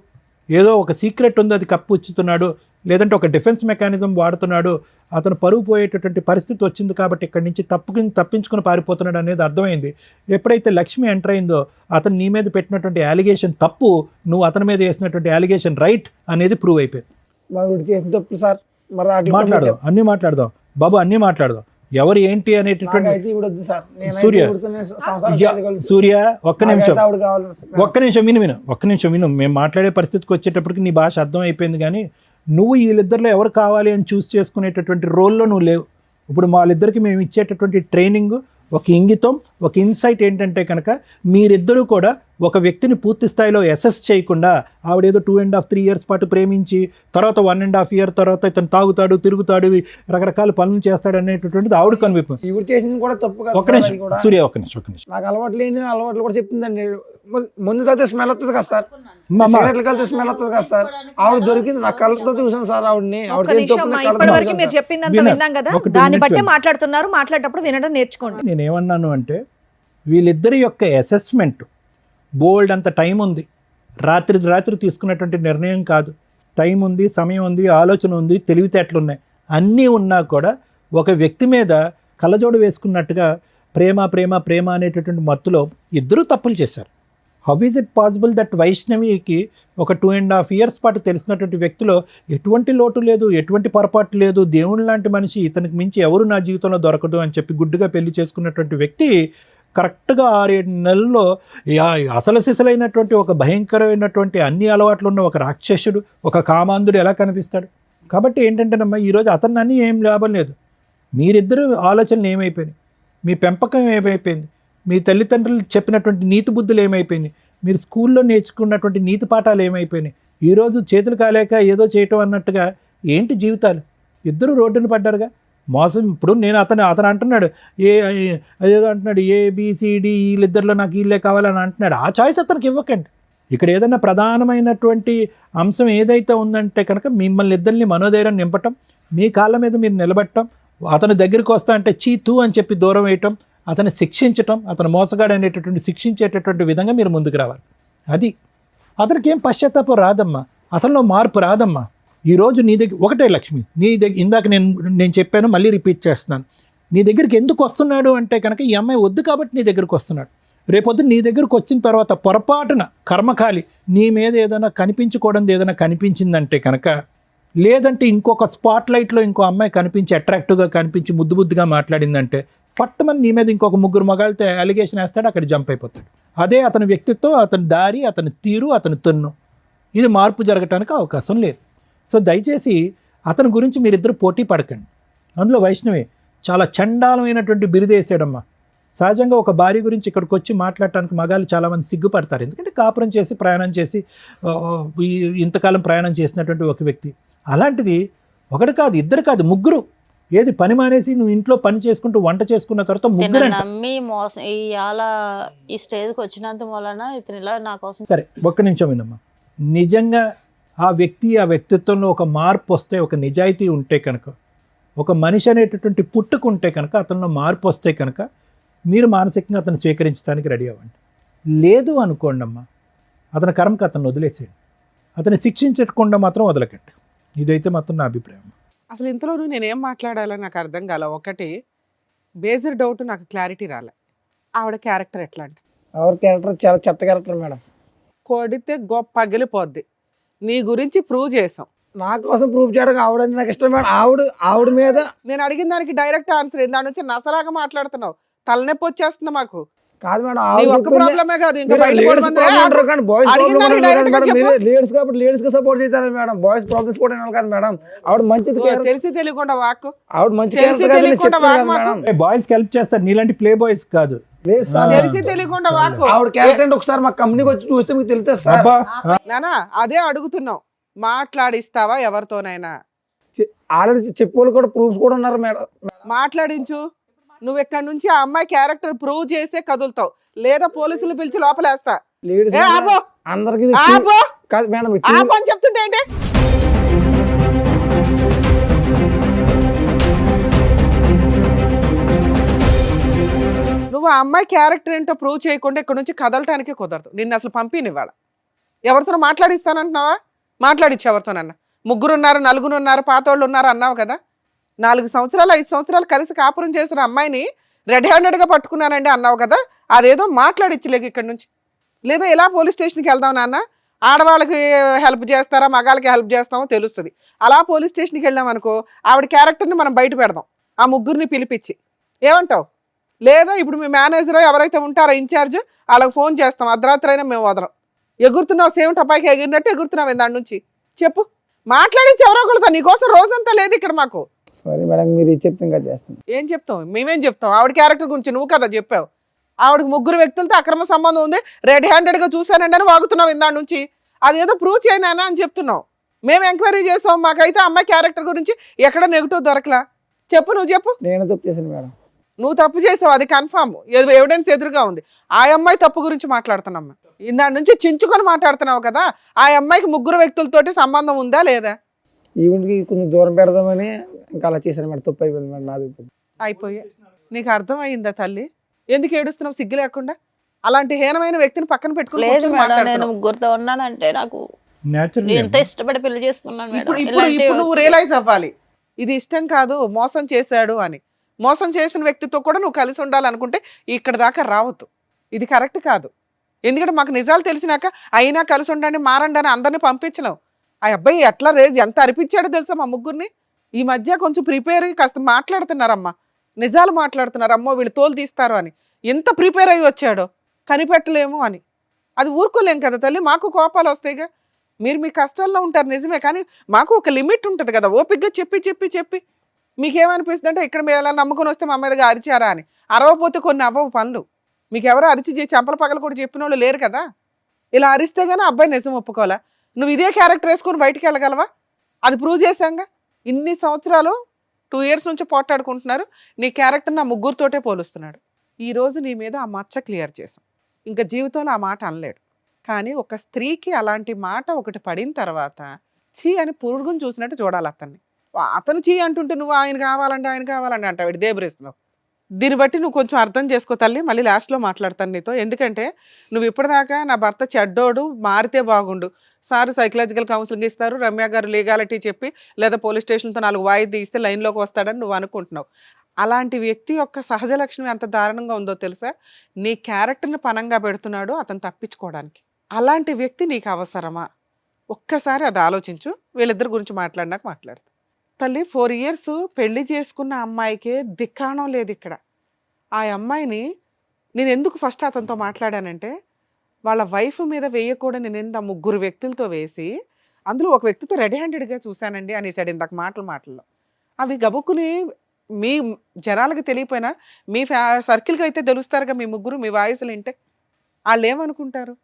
ఏదో ఒక సీక్రెట్ ఉంది అది కప్పిపుచ్చుతున్నాడు, లేదంటే ఒక డిఫెన్స్ మెకానిజం వాడుతున్నాడు, అతను పరుగు పోయేటటువంటి పరిస్థితి వచ్చింది కాబట్టి ఇక్కడి నుంచి తప్పించుకుని పారిపోతున్నాడు అనేది అర్థమైంది. ఎప్పుడైతే లక్ష్మి ఎంటర్ అయిందో అతను నీ మీద పెట్టినటువంటి అలిగేషన్ తప్పు, నువ్వు అతని మీద వేసినటువంటి అలిగేషన్ రైట్ అనేది ప్రూవ్ అయిపోయింది. చేసిన తప్పు సార్, మరి మాట్లాడదాం, అన్నీ మాట్లాడదాం బాబు, అన్నీ మాట్లాడదాం. ఎవరు ఏంటి అనేటటువంటి సూర్య ఒక్క నిమిషం విను. మేము మాట్లాడే పరిస్థితికి వచ్చేటప్పటికి నీ భాష అర్థం అయిపోయింది. కానీ నువ్వు వీళ్ళిద్దరిలో ఎవరు కావాలి అని చూస్ చేసుకునేటటువంటి రోల్లో నువ్వు లేవు. ఇప్పుడు వాళ్ళిద్దరికి మేము ఇచ్చేటటువంటి ట్రైనింగ్, ఒక ఇంగితం, ఒక ఇన్సైట్ ఏంటంటే కనుక మీరిద్దరూ కూడా ఒక వ్యక్తిని పూర్తి స్థాయిలో అసెస్ చేయకుండా ఆవిడేదో 2.5-3 years పాటు ప్రేమించి తర్వాత 1.5 year తర్వాత ఇతను తాగుతాడు, తిరుగుతాడు, రకరకాల పనులు చేస్తాడు అనేటటువంటిది ఆవిడ కనిపింపు. ఇవి చేసింది కూడా తప్పు కదా. ఒక నిమిషం సూర్య, ఒక నిమిషం. నాకు అలవాటు లేని అలవాట్లు కూడా చెప్తుందండి. ముందు తాగితే స్మెల్ వస్తుంది కదా సార్, సిగరెట్లు కలితే స్మెల్ వస్తుంది కదా సార్. ఆవిడ దొరికింది, నా కళ్ళతో చూసాను సార్ ఆవిడని. ఇప్పటివరకు మీరు చెప్పిందంతా విన్నాం కదా, దాన్ని బట్టే మాట్లాడుతున్నారు. మాట్లాడేటప్పుడు వినడం నేర్చుకోండి. నేనేమన్నాను అంటే వీళ్ళిద్దరి యొక్క అసెస్మెంట్ బోల్డ్ అంత టైం ఉంది, రాత్రి తీసుకున్నటువంటి నిర్ణయం కాదు. టైం ఉంది, సమయం ఉంది, ఆలోచన ఉంది, తెలివితేటలు ఉన్నాయి, అన్నీ ఉన్నా కూడా ఒక వ్యక్తి మీద కళ్ళజోడు వేసుకున్నట్టుగా ప్రేమ అనేటటువంటి మత్తులో ఇద్దరూ తప్పులు చేశారు. How is it possible that వైష్ణవికి ఒక 2.5 years పాటు తెలిసినటువంటి వ్యక్తిలో ఎటువంటి లోటు లేదు, ఎటువంటి పొరపాటు లేదు, దేవుని లాంటి మనిషి, ఇతనికి మించి ఎవరు నా జీవితంలో దొరకదు అని చెప్పి గుడ్డుగా పెళ్లి చేసుకున్నటువంటి వ్యక్తి కరెక్ట్గా 6-7 నెలల్లో అసలు సిసలైనటువంటి ఒక భయంకరమైనటువంటి అన్ని అలవాట్లు ఉన్న ఒక రాక్షసుడు, ఒక కామాంధుడు ఎలా కనిపిస్తాడు? కాబట్టి ఏంటంటేనమ్మా, ఈరోజు అతన్ని అన్నీ ఏం లాభం లేదు. మీరిద్దరూ ఆలోచనలు ఏమైపోయినాయి, మీ పెంపకం ఏమైపోయింది, మీ తల్లిదండ్రులు చెప్పినటువంటి నీతి బుద్ధులు ఏమైపోయినాయి, మీరు స్కూల్లో నేర్చుకున్నటువంటి నీతి పాఠాలు ఏమైపోయినాయి? ఈరోజు చేతులు కాలేక ఏదో చేయటం అన్నట్టుగా ఏంటి జీవితాలు? ఇద్దరు రోడ్డున పడ్డారుగా. మోసం. ఇప్పుడు నేను అతను అంటున్నాడు అదేదో అంటున్నాడు ABCD వీళ్ళిద్దరిలో నాకు వీళ్ళే కావాలని అంటున్నాడు. ఆ చాయిస్ అతనికి ఇవ్వకండి. ఇక్కడ ఏదైనా ప్రధానమైనటువంటి అంశం ఏదైతే ఉందంటే కనుక మిమ్మల్ని ఇద్దరిని మనోధైర్యం నింపటం, మీ కాళ్ళ మీద మీరు నిలబెట్టడం, అతని దగ్గరికి వస్తా అంటే చీతూ అని చెప్పి దూరం వేయటం, అతన్ని శిక్షించటం, అతను మోసగాడు అనేటటువంటి శిక్షించేటటువంటి విధంగా మీరు ముందుకు రావాలి. అది అతనికి ఏం పశ్చాత్తాపం రాదమ్మా, అసలు మార్పు రాదమ్మా. ఈరోజు నీ దగ్గర ఒకటే లక్ష్మి, నీ దగ్గర ఇందాక నేను చెప్పాను, మళ్ళీ రిపీట్ చేస్తున్నాను. నీ దగ్గరికి ఎందుకు వస్తున్నాడు అంటే కనుక ఈ అమ్మాయి వద్దు కాబట్టి నీ దగ్గరికి వస్తున్నాడు. రేపొద్దు నీ దగ్గరకు వచ్చిన తర్వాత పొరపాటున కర్మకాలి నీ మీద ఏదైనా కనిపించకూడదు ఏదైనా కనిపించిందంటే కనుక, లేదంటే ఇంకొక స్పాట్ లైట్లో ఇంకో అమ్మాయి కనిపించి అట్రాక్టివ్గా కనిపించి ముద్దుగా మాట్లాడిందంటే ఫట్టుమని నీ మీద ఇంకొక 3 మగాళ్ళతో అలిగేషన్ వేస్తాడు, అక్కడ జంప్ అయిపోతాడు. అదే అతని వ్యక్తిత్వం, అతని దారి, అతని తీరు, అతని తన్ను, ఇది మార్పు జరగటానికి అవకాశం లేదు. సో దయచేసి అతని గురించి మీరిద్దరు పోటీ పడకండి. అందులో వైష్ణవి చాలా చండాలమైనటువంటి బిరుదేసాడమ్మా. సహజంగా ఒక భార్య గురించి ఇక్కడికి వచ్చి మాట్లాడటానికి మగాళ్ళు చాలామంది సిగ్గుపడతారు. ఎందుకంటే కాపురం చేసి ప్రయాణం చేసి ఇంతకాలం ప్రయాణం చేసినటువంటి ఒక వ్యక్తి. అలాంటిది ఒకటి కాదు, ఇద్దరు కాదు, 3. ఏది పని మానేసి నువ్వు ఇంట్లో పని చేసుకుంటూ వంట చేసుకున్న తర్వాత 3 నమ్మి మోసం ఈ స్టేజ్కి వచ్చినంత వలన ఇతను ఇలా నా కోసం. సరే ఒక్క నిమిషం వినమ్మా. నిజంగా ఆ వ్యక్తిత్వంలో ఒక మార్పు వస్తే, ఒక నిజాయితీ ఉంటే కనుక, ఒక మనిషి అనేటటువంటి పుట్టుకుంటే కనుక, అతనిలో మార్పు వస్తే కనుక మీరు మానసికంగా అతను స్వీకరించడానికి రెడీ అవ్వండి. లేదు అనుకోండి అమ్మా, అతని కర్మకు అతను వదిలేసేయండి. అతన్ని శిక్షించకుండా మాత్రం వదలకండి. ఇదైతే మాత్రం నా అభిప్రాయం. అసలు ఇంతలోనూ నేనేం మాట్లాడాలో నాకు అర్థం కాల. ఒకటి బేసిక్ డౌట్, నాకు క్లారిటీ రాలే. ఆవిడ క్యారెక్టర్ ఎట్లాంటి? ఆవిడ క్యారెక్టర్ చాలా చెత్త క్యారెక్టర్ మేడం. కొడితే గొప్ప పగిలిపోద్ది. నీ గురించి ప్రూవ్ చేసాం. నా కోసం ప్రూవ్ చేయడానికి ఆవిడ నాకు ఇష్టం మేడం. ఆవిడ మీద నేను అడిగిన దానికి డైరెక్ట్ ఆన్సర్ ఏంది? దాని నుంచి నసలాగా మాట్లాడుతున్నావు. తలనొప్పి వచ్చేస్తుంది మాకు. కాదు మేడం, ఒక్క ప్రాబ్లమే కాదు, ఇంకా బయట లేడీస్ కాబట్టి లేడీస్ కి సపోర్ట్ చేస్తారు మేడం. బాయ్స్ ప్రాబ్లమ్స్ కూడా వినాలి కదా మేడం. ఆవిడ మంచిది తెలిసి తెలియకుండా వాక్, ఆవిడ మంచి తెలిసి తెలియకుండా వాక్. బాయ్స్ కి హెల్ప్ చేస్తారు, నీలాంటి ప్లే బాయ్స్ కాదు. లేదు సార్. తెలిసి తెలియకుండా వాకు ఆవిడ క్యారెక్టర్ అంటే ఒకసారి మా కంపెనీకి వచ్చి చూస్తే మీకు తెలుస్తుంది సార్. అబ్బా నానా అదే అడుగుతున్నావు, మాట్లాడిస్తావా ఎవరితోనైనా? ఆల్రెడీ చెప్పేవాళ్ళు కూడా ప్రూఫ్స్ కూడా ఉన్నారు మేడం. మాట్లాడించు. నువ్వు ఇక్కడ నుంచి ఆ అమ్మాయి క్యారెక్టర్ ప్రూవ్ చేసే కదులుతావు, లేదా పోలీసులు పిలిచి లోపలేస్తా. లేడీస్ ఏ ఆపో, అందరికి ఆపో, కాదు మేడం. ఆపో అని చెప్తుంటే ఏంటి? నువ్వు ఆ అమ్మాయి క్యారెక్టర్ ఏంటో ప్రూవ్ చేయకుండా ఇక్కడ నుంచి కదలటానికి కుదరదు. నిన్ను అసలు పంపినివ్వాల. ఎవరితో మాట్లాడిస్తానంటున్నావా? మాట్లాడిచ్చు ఎవరితోనన్నా. 3 ఉన్నారు, 4 ఉన్నారు, పాతోళ్ళు ఉన్నారు అన్నావు కదా. 4 సంవత్సరాలు 5 సంవత్సరాలు కలిసి కాపురం చేసిన అమ్మాయిని రెడ్ హ్యాండెడ్గా పట్టుకున్నానండి అన్నావు కదా. అదేదో మాట్లాడిచ్చలేక ఇక్కడ నుంచి. లేదా ఇలా పోలీస్ స్టేషన్కి వెళ్దాం నాన్న, ఆడవాళ్ళకి హెల్ప్ చేస్తారా మగాళ్ళకి హెల్ప్ చేస్తామో తెలుస్తుంది. అలా పోలీస్ స్టేషన్కి వెళ్ళాం అనుకో, ఆవిడ క్యారెక్టర్ని మనం బయట పెడదాం, ఆ 3 పిలిపించి. ఏమంటావు? లేదా ఇప్పుడు మీ మేనేజర్ ఎవరైతే ఉంటారో ఇన్ఛార్జ్, వాళ్ళకి ఫోన్ చేస్తాం, అర్ధరాత్రి అయినా మేము వదలం. ఎగురుతున్నావు, సేమ్ టపాయికి ఎగిరినట్టు ఎగురుతున్నావు దాని నుంచి. చెప్పు, మాట్లాడించి ఎవరో ఒకరితో. నీకోసం రోజంతా లేదు ఇక్కడ మాకు. సారీ మేడం, మీరు చెప్తే ఇంకా చేస్తాను. ఏం చెప్తావు? మేమేం చెప్తాం? ఆవిడ క్యారెక్టర్ గురించి నువ్వు కదా చెప్పావు. ఆవిడకి 3 వ్యక్తులతో అక్రమ సంబంధం ఉంది, రెడ్ హ్యాండెడ్గా చూశానండి అని వాగుతున్నావు ఇందాడి నుంచి. అదేదో ప్రూవ్ చేయనా అని చెప్తున్నావు. మేము ఎంక్వైరీ చేసాం, మాకైతే అమ్మాయి క్యారెక్టర్ గురించి ఎక్కడ నెగిటివ్ దొరకలా. చెప్పు, నువ్వు చెప్పు. నేను తప్పు చేశాను మేడం. నువ్వు తప్పు చేసావు, అది కన్ఫామ్, ఎవిడెన్స్ ఎదురుగా ఉంది. ఆ అమ్మాయి తప్పు గురించి మాట్లాడుతున్నామ్మా. ఇందాడి నుంచి చించుకొని మాట్లాడుతున్నావు కదా. ఆ అమ్మాయికి 3 వ్యక్తులతోటి సంబంధం ఉందా లేదా? ఈవెంట్కి కొంచెం దూరం పెడదామని ఇంకా అలా చేశాను మేడం. తప్పు అయిపోయింది మేడం, నాది తప్పు. అయిపోయా. నీకు అర్థమయ్యిందా తల్లి? ఎందుకు ఏడుస్తున్నావు సిగ్గు లేకుండా? అలాంటి హీనమైన వ్యక్తిని పక్కన పెట్టుకుని లేదు కూర్చొని మేడం, నేను మాట్లాడుతున్నావు. 3తో ఉన్నానంటే నాకు న్యాచురల్ ఎంత ఇష్టపడి పెళ్లి చేసుకున్నాను మేడం. ఇప్పుడు నువ్వు రియలైజ్ అవ్వాలి, ఇది ఇష్టం కాదు, మోసం చేశాడు అని. మోసం చేసిన వ్యక్తితో కూడా నువ్వు కలిసి ఉండాలనుకుంటే ఇక్కడ దాకా రావద్దు. ఇది కరెక్ట్ కాదు. ఎందుకంటే మాకు నిజాలు తెలిసినాక అయినా కలిసి ఉండండి, మారండి అని అందరినీ పంపించలేవు. ఆ అబ్బాయి ఎట్లా ఎంత అరిపించాడో తెలుసా మా 3ని. ఈ మధ్య కొంచెం ప్రిపేర్ అయ్యి కాస్త మాట్లాడుతున్నారమ్మా, నిజాలు మాట్లాడుతున్నారు. అమ్మో వీళ్ళు తోలు తీస్తారు అని ఎంత ప్రిపేర్ అయ్యి వచ్చాడో, కనిపెట్టలేము అని. అది ఊరుకోలేం కదా తల్లి, మాకు కోపాలు వస్తాయిగా. మీరు మీ కష్టాల్లో ఉంటారు నిజమే, కానీ మాకు ఒక లిమిట్ ఉంటుంది కదా. ఓపికగా చెప్పి చెప్పి చెప్పి మీకేమనిపిస్తుంది అంటే ఇక్కడ మీరు ఎలా నమ్ముకొని వస్తే మా మీదగా అరిచారా అని. అరవపోతే కొన్ని అవ్వవు పనులు. మీకు ఎవరో అరిచి చెంపల పగలు కూడా చెప్పిన వాళ్ళు లేరు కదా. ఇలా అరిస్తే గానీ అబ్బాయి నిజం ఒప్పుకోవాలా. నువ్వు ఇదే క్యారెక్టర్ వేసుకొని బయటికి వెళ్ళగలవా? అది ప్రూవ్ చేశాంగా. ఇన్ని సంవత్సరాలు 2 years నుంచి పోట్లాడుకుంటున్నారు. నీ క్యారెక్టర్ నా 3తోటే పోలుస్తున్నాడు. ఈ రోజు నీ మీద ఆ మచ్చ క్లియర్ చేశాం. ఇంకా జీవితంలో ఆ మాట అనలేడు. కానీ ఒక స్త్రీకి అలాంటి మాట ఒకటి పడిన తర్వాత చీ అని పురుగుని చూసినట్టు చూడాలి అతన్ని. అతను చీ అంటుంటే నువ్వు ఆయన కావాలంటే అంటావు. ఇటు దేబరేస్తున్నావు. దీన్ని బట్టి నువ్వు కొంచెం అర్థం చేసుకో తల్లి. మళ్ళీ లాస్ట్లో మాట్లాడతాను నీతో. ఎందుకంటే నువ్వు ఇప్పటిదాకా నా భర్త చెడ్డోడు, మారితే బాగుండు, సార్ సైకలాజికల్ కౌన్సిలింగ్ ఇస్తారు, రమ్య గారు లీగాలిటీ చెప్పి లేదా పోలీస్ స్టేషన్తో 4 వాయిదా తీస్తే లైన్లోకి వస్తాడని నువ్వు అనుకుంటున్నావు. అలాంటి వ్యక్తి యొక్క సహజ లక్షణం ఎంత దారుణంగా ఉందో తెలుసా? నీ క్యారెక్టర్ని పనంగా పెడుతున్నాడు అతను తప్పించుకోవడానికి. అలాంటి వ్యక్తి నీకు అవసరమా? ఒక్కసారి అది ఆలోచించు. వీళ్ళిద్దరి గురించి మాట్లాడినాక మాట్లాడతా. తల్లి 4 years పెళ్లి చేసుకున్న అమ్మాయికే దిక్కాణం లేదు ఇక్కడ. ఆ అమ్మాయిని నేను ఎందుకు ఫస్ట్ అతనితో మాట్లాడానంటే, వాళ్ళ వైఫ్ మీద వేయకూడని నింద 3 వ్యక్తులతో వేసి, అందులో ఒక వ్యక్తితో రెడ్ హ్యాండెడ్గా చూశానండి అనేసాడు ఇందాక మాటల్లో. అవి గబుక్కుని మీ జనాలకు తెలియపోయినా మీ సర్కిల్కి అయితే తెలుస్తారుగా. మీ 3 మీ వాయిస్లు వింటే వాళ్ళు ఏమనుకుంటారు?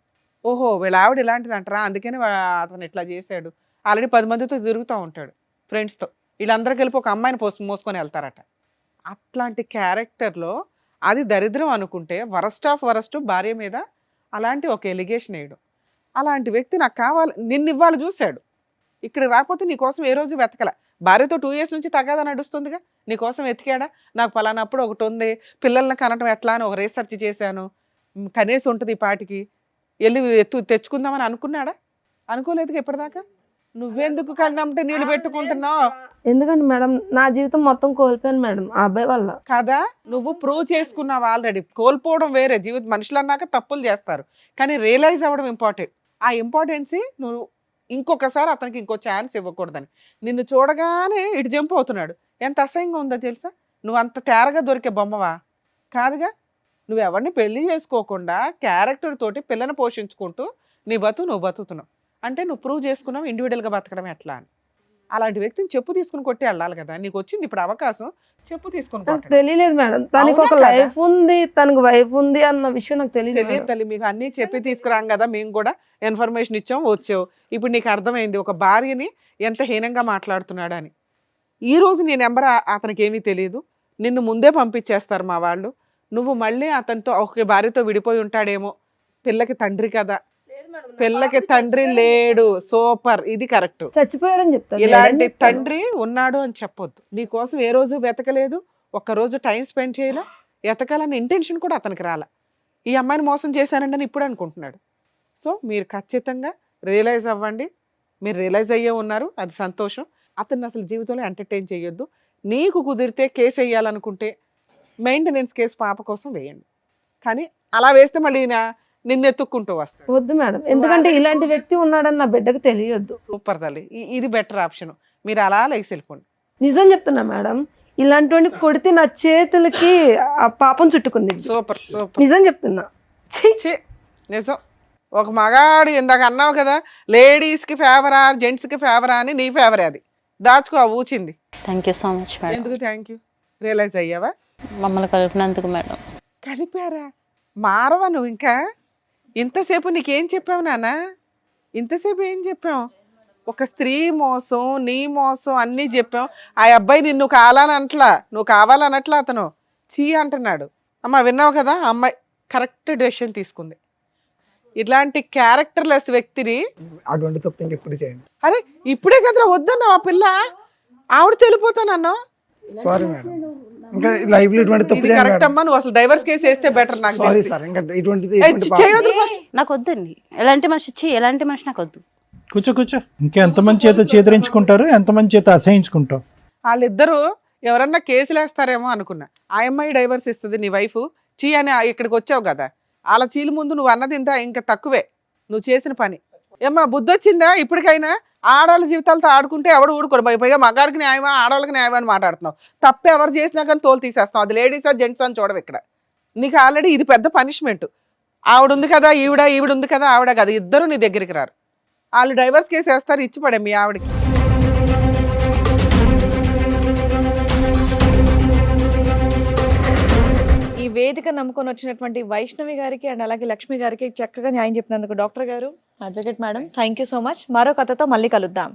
ఓహో వీళ్ళ ఆవిడ ఇలాంటిది అంటారా, అందుకని అతను ఇట్లా చేశాడు. ఆల్రెడీ 10 మందితో తిరుగుతూ ఉంటాడు ఫ్రెండ్స్తో. వీళ్ళందరూ కలిపి ఒక అమ్మాయిని మోసుకొని వెళ్తారట. అట్లాంటి క్యారెక్టర్లో అది దరిద్రం అనుకుంటే వరస్ట్ ఆఫ్ వరస్ట్ భార్య మీద అలాంటి ఒక ఎలిగేషన్ వేయడం. అలాంటి వ్యక్తి నాకు కావాలి. నిన్ను ఇవాళ చూశాడు, ఇక్కడ రాకపోతే నీకోసం ఏ రోజు వెతకల. భార్యతో 2 years నుంచి తగ్గదని నడుస్తుందిగా, నీకోసం వెతికాడా? నాకు పలానప్పుడు ఒకటి ఉంది, పిల్లల్ని కనటం ఎట్లా అని ఒక రీసెర్చ్ చేశాను, కనీసం ఉంటుంది ఈ పాటికి, వెళ్ళి తెచ్చుకుందామని అనుకున్నాడా? అనుకోలేదుగా ఇప్పటిదాకా. నువ్వెందుకు కళ్ళంటే నీళ్ళు పెట్టుకుంటున్నావు? ఎందుకంటే మేడం నా జీవితం మొత్తం కోల్పోయాను మేడం ఆ అబ్బాయి వల్ల. కదా, నువ్వు ప్రూవ్ చేసుకున్నావు ఆల్రెడీ. కోల్పోవడం వేరే, జీవితం మనుషులు అన్నాక తప్పులు చేస్తారు, కానీ రియలైజ్ అవ్వడం ఇంపార్టెంట్. ఆ ఇంపార్టెన్సీ నువ్వు ఇంకొకసారి అతనికి ఇంకో ఛాన్స్ ఇవ్వకూడదని. నిన్ను చూడగానే ఇటు జంప్ అవుతున్నాడు. ఎంత అసహ్యంగా ఉందో తెలుసా? నువ్వు అంత తేరగా దొరికే బొమ్మవా? కాదుగా. నువ్వు ఎవరిని పెళ్లి చేసుకోకుండా క్యారెక్టర్ తోటి పిల్లని పోషించుకుంటూ నీ నువ్వు బతుకుతున్నావు అంటే నువ్వు ప్రూవ్ చేసుకున్నావు ఇండివిజువల్గా బతకడం ఎట్లా అని. అలాంటి వ్యక్తిని చెప్పు తీసుకుని కొట్టి వెళ్ళాలి కదా. నీకు వచ్చింది ఇప్పుడు అవకాశం, చెప్పు తీసుకుని నాకు కొట్టండి. తెలియలేదు మేడం, తనకి అవునా ఒక కదా? లైఫ్ ఉంది, తనకు వైఫ్ ఉంది అన్న విషయం నాకు తెలియదు తెలియదు తల్లి, మీకు అన్నీ చెప్పి తీసుకురాం కదా, మేము కూడా ఇన్ఫర్మేషన్ ఇచ్చాం, వచ్చావు. ఇప్పుడు నీకు అర్థమైంది ఒక భార్యని ఎంత హీనంగా మాట్లాడుతున్నాడు అని. ఈ రోజు నీ నెంబర్ అతనికి ఏమీ తెలియదు, నిన్ను ముందే పంపించేస్తారు మా వాళ్ళు. నువ్వు మళ్ళీ అతనితో ఒక భార్యతో విడిపోయి ఉంటాడేమో. పిల్లకి తండ్రి కదా, పిల్లకి తండ్రి లేడు, సూపర్, ఇది కరెక్ట్. చచ్చిపోయాడని చెప్తాను. ఇలాంటి తండ్రి ఉన్నాడు అని చెప్పొద్దు. నీ కోసం ఏ రోజు వెతకలేదు, ఒక్కరోజు టైం స్పెండ్ చేయలే, ఎతకాలని ఇంటెన్షన్ కూడా అతనికి రాల. ఈ అమ్మాయిని మోసం చేశానండి ఇప్పుడు అనుకుంటున్నాడు. సో మీరు ఖచ్చితంగా రియలైజ్ అవ్వండి. మీరు రియలైజ్ అయ్యే ఉన్నారు, అది సంతోషం. అతన్ని అసలు జీవితంలో ఎంటర్టైన్ చేయొద్దు. నీకు కుదిరితే కేసు వేయాలనుకుంటే మెయింటెనెన్స్ కేసు పాప కోసం వేయండి, కానీ అలా వేస్తే మళ్ళీ నిన్ను ఎత్తుక్కుంటూ వస్తాడు. వద్దు మేడం, ఎందుకంటే ఇలాంటి వ్యక్తి ఉన్నాడని నా బిడ్డకు తెలియొద్దు. సూపర్ తల్లి, ఇది బెటర్ ఆప్షన్. మీరు అలా లేసి వెళ్ళిపోండి. నిజం చెప్తున్నా మేడం, ఇలాంటి కొడితే నా చేతులకి ఆ పాపం చుట్టుకుంది. సూపర్ సూపర్, నిజం చెప్తున్నా. ఛీ! ఛీ, నిజం. ఒక మగాడు ఇందాక అన్నావు కదా, లేడీస్కి ఫేవరా జెంట్స్కి ఫేవరా అని, నీ ఫేవరే అది. దాచుకో ఆ ఊచింది. Thank you so much madam. ఎందుకు థ్యాంక్ యూ? రియలైజ్ అయ్యావా? మమ్మల్ని కలిపినందుకు మేడం. కలిపారా? మారవా నువ్వు ఇంకా? ఇంతసేపు నీకేం చెప్పావు నాన్న? ఇంతసేపు ఏం చెప్పావు? ఒక స్త్రీ మోసం, నీ మోసం అన్నీ చెప్పాం. ఆ అబ్బాయి నిన్ను కావాలనట్లా, నువ్వు కావాలనట్లా, అతను చీ అంటున్నాడు. అమ్మ విన్నావు కదా, ఆ అమ్మాయి కరెక్ట్ డెసిషన్ తీసుకుంది. ఇట్లాంటి క్యారెక్టర్లెస్ వ్యక్తిని అటువంటి తప్పు ఇంకెప్పుడు చేయండి. అరే ఇప్పుడే కదరా వద్దన్నావు, ఆ పిల్ల ఆవిడ తెలిపోతానన్నావు. సారీ మేడం, ఇంకా లైఫ్ లో ఇటువంటి తప్పు ఇది చేయండి కరెక్ట్ మేడం. అమ్మా, నువ్వు అసలు డైవర్స్ కేసు వేస్తే బెటర్ నాకు సారీ తెలిసి. సార్, ఇంకా ఇటువంటిది ఏ, చేయొద్దు first. నాకు వద్దండి ఎలాంటి మనిషి, ఎలాంటి మనిషి నాకు వద్దు. కూర్చో. ఇంకా ఎంతమంది చేత చేదరించుకుంటారు, ఎంతమంది చేత అసహించుకుంటావు. వాళ్ళిద్దరూ ఎవరన్నా కేసులు వేస్తారేమో అనుకున్నా. ఆ అమ్మాయి డైవర్స్ ఇస్తుంది, నీ వైఫ్ చీ అని ఇక్కడికి వచ్చావు కదా, వాళ్ళ చీల ముందు నువ్వు అన్నది ఇంకా తక్కువే నువ్వు చేసిన పని. ఏమ్మా బుద్ధి వచ్చిందా ఇప్పటికైనా? ఆడవాళ్ళ జీవితాలతో ఆడుకుంటే ఎవడు ఊడుకోడు. పైగా మగాడికి న్యాయమా ఆడవాళ్ళకి న్యాయమా అని మాట్లాడుతున్నావు. తప్పు ఎవరు చేసినా కానీ తోలు తీసేస్తున్నావు. అది లేడీసా జెంట్స్ అని చూడవు ఇక్కడ. నీకు ఆల్రెడీ ఇది పెద్ద పనిష్మెంట్. ఆవిడ ఉంది కదా ఈవిడ ఉంది కదా ఆవిడ కదా, ఇద్దరు నీ దగ్గరికి రారు. వాళ్ళు డైవర్స్ కేసు వేస్తారు, ఇచ్చి పడే మీ ఆవిడకి. ఈ వేదిక నమ్ముకొని వచ్చినటువంటి వైష్ణవి గారికి అండ్ అలాగే లక్ష్మి గారికి చక్కగా న్యాయం చెప్పినందుకు డాక్టర్ గారు, advocate madam, thank you so much. మరో కథతో మళ్ళీ కలుద్దాం.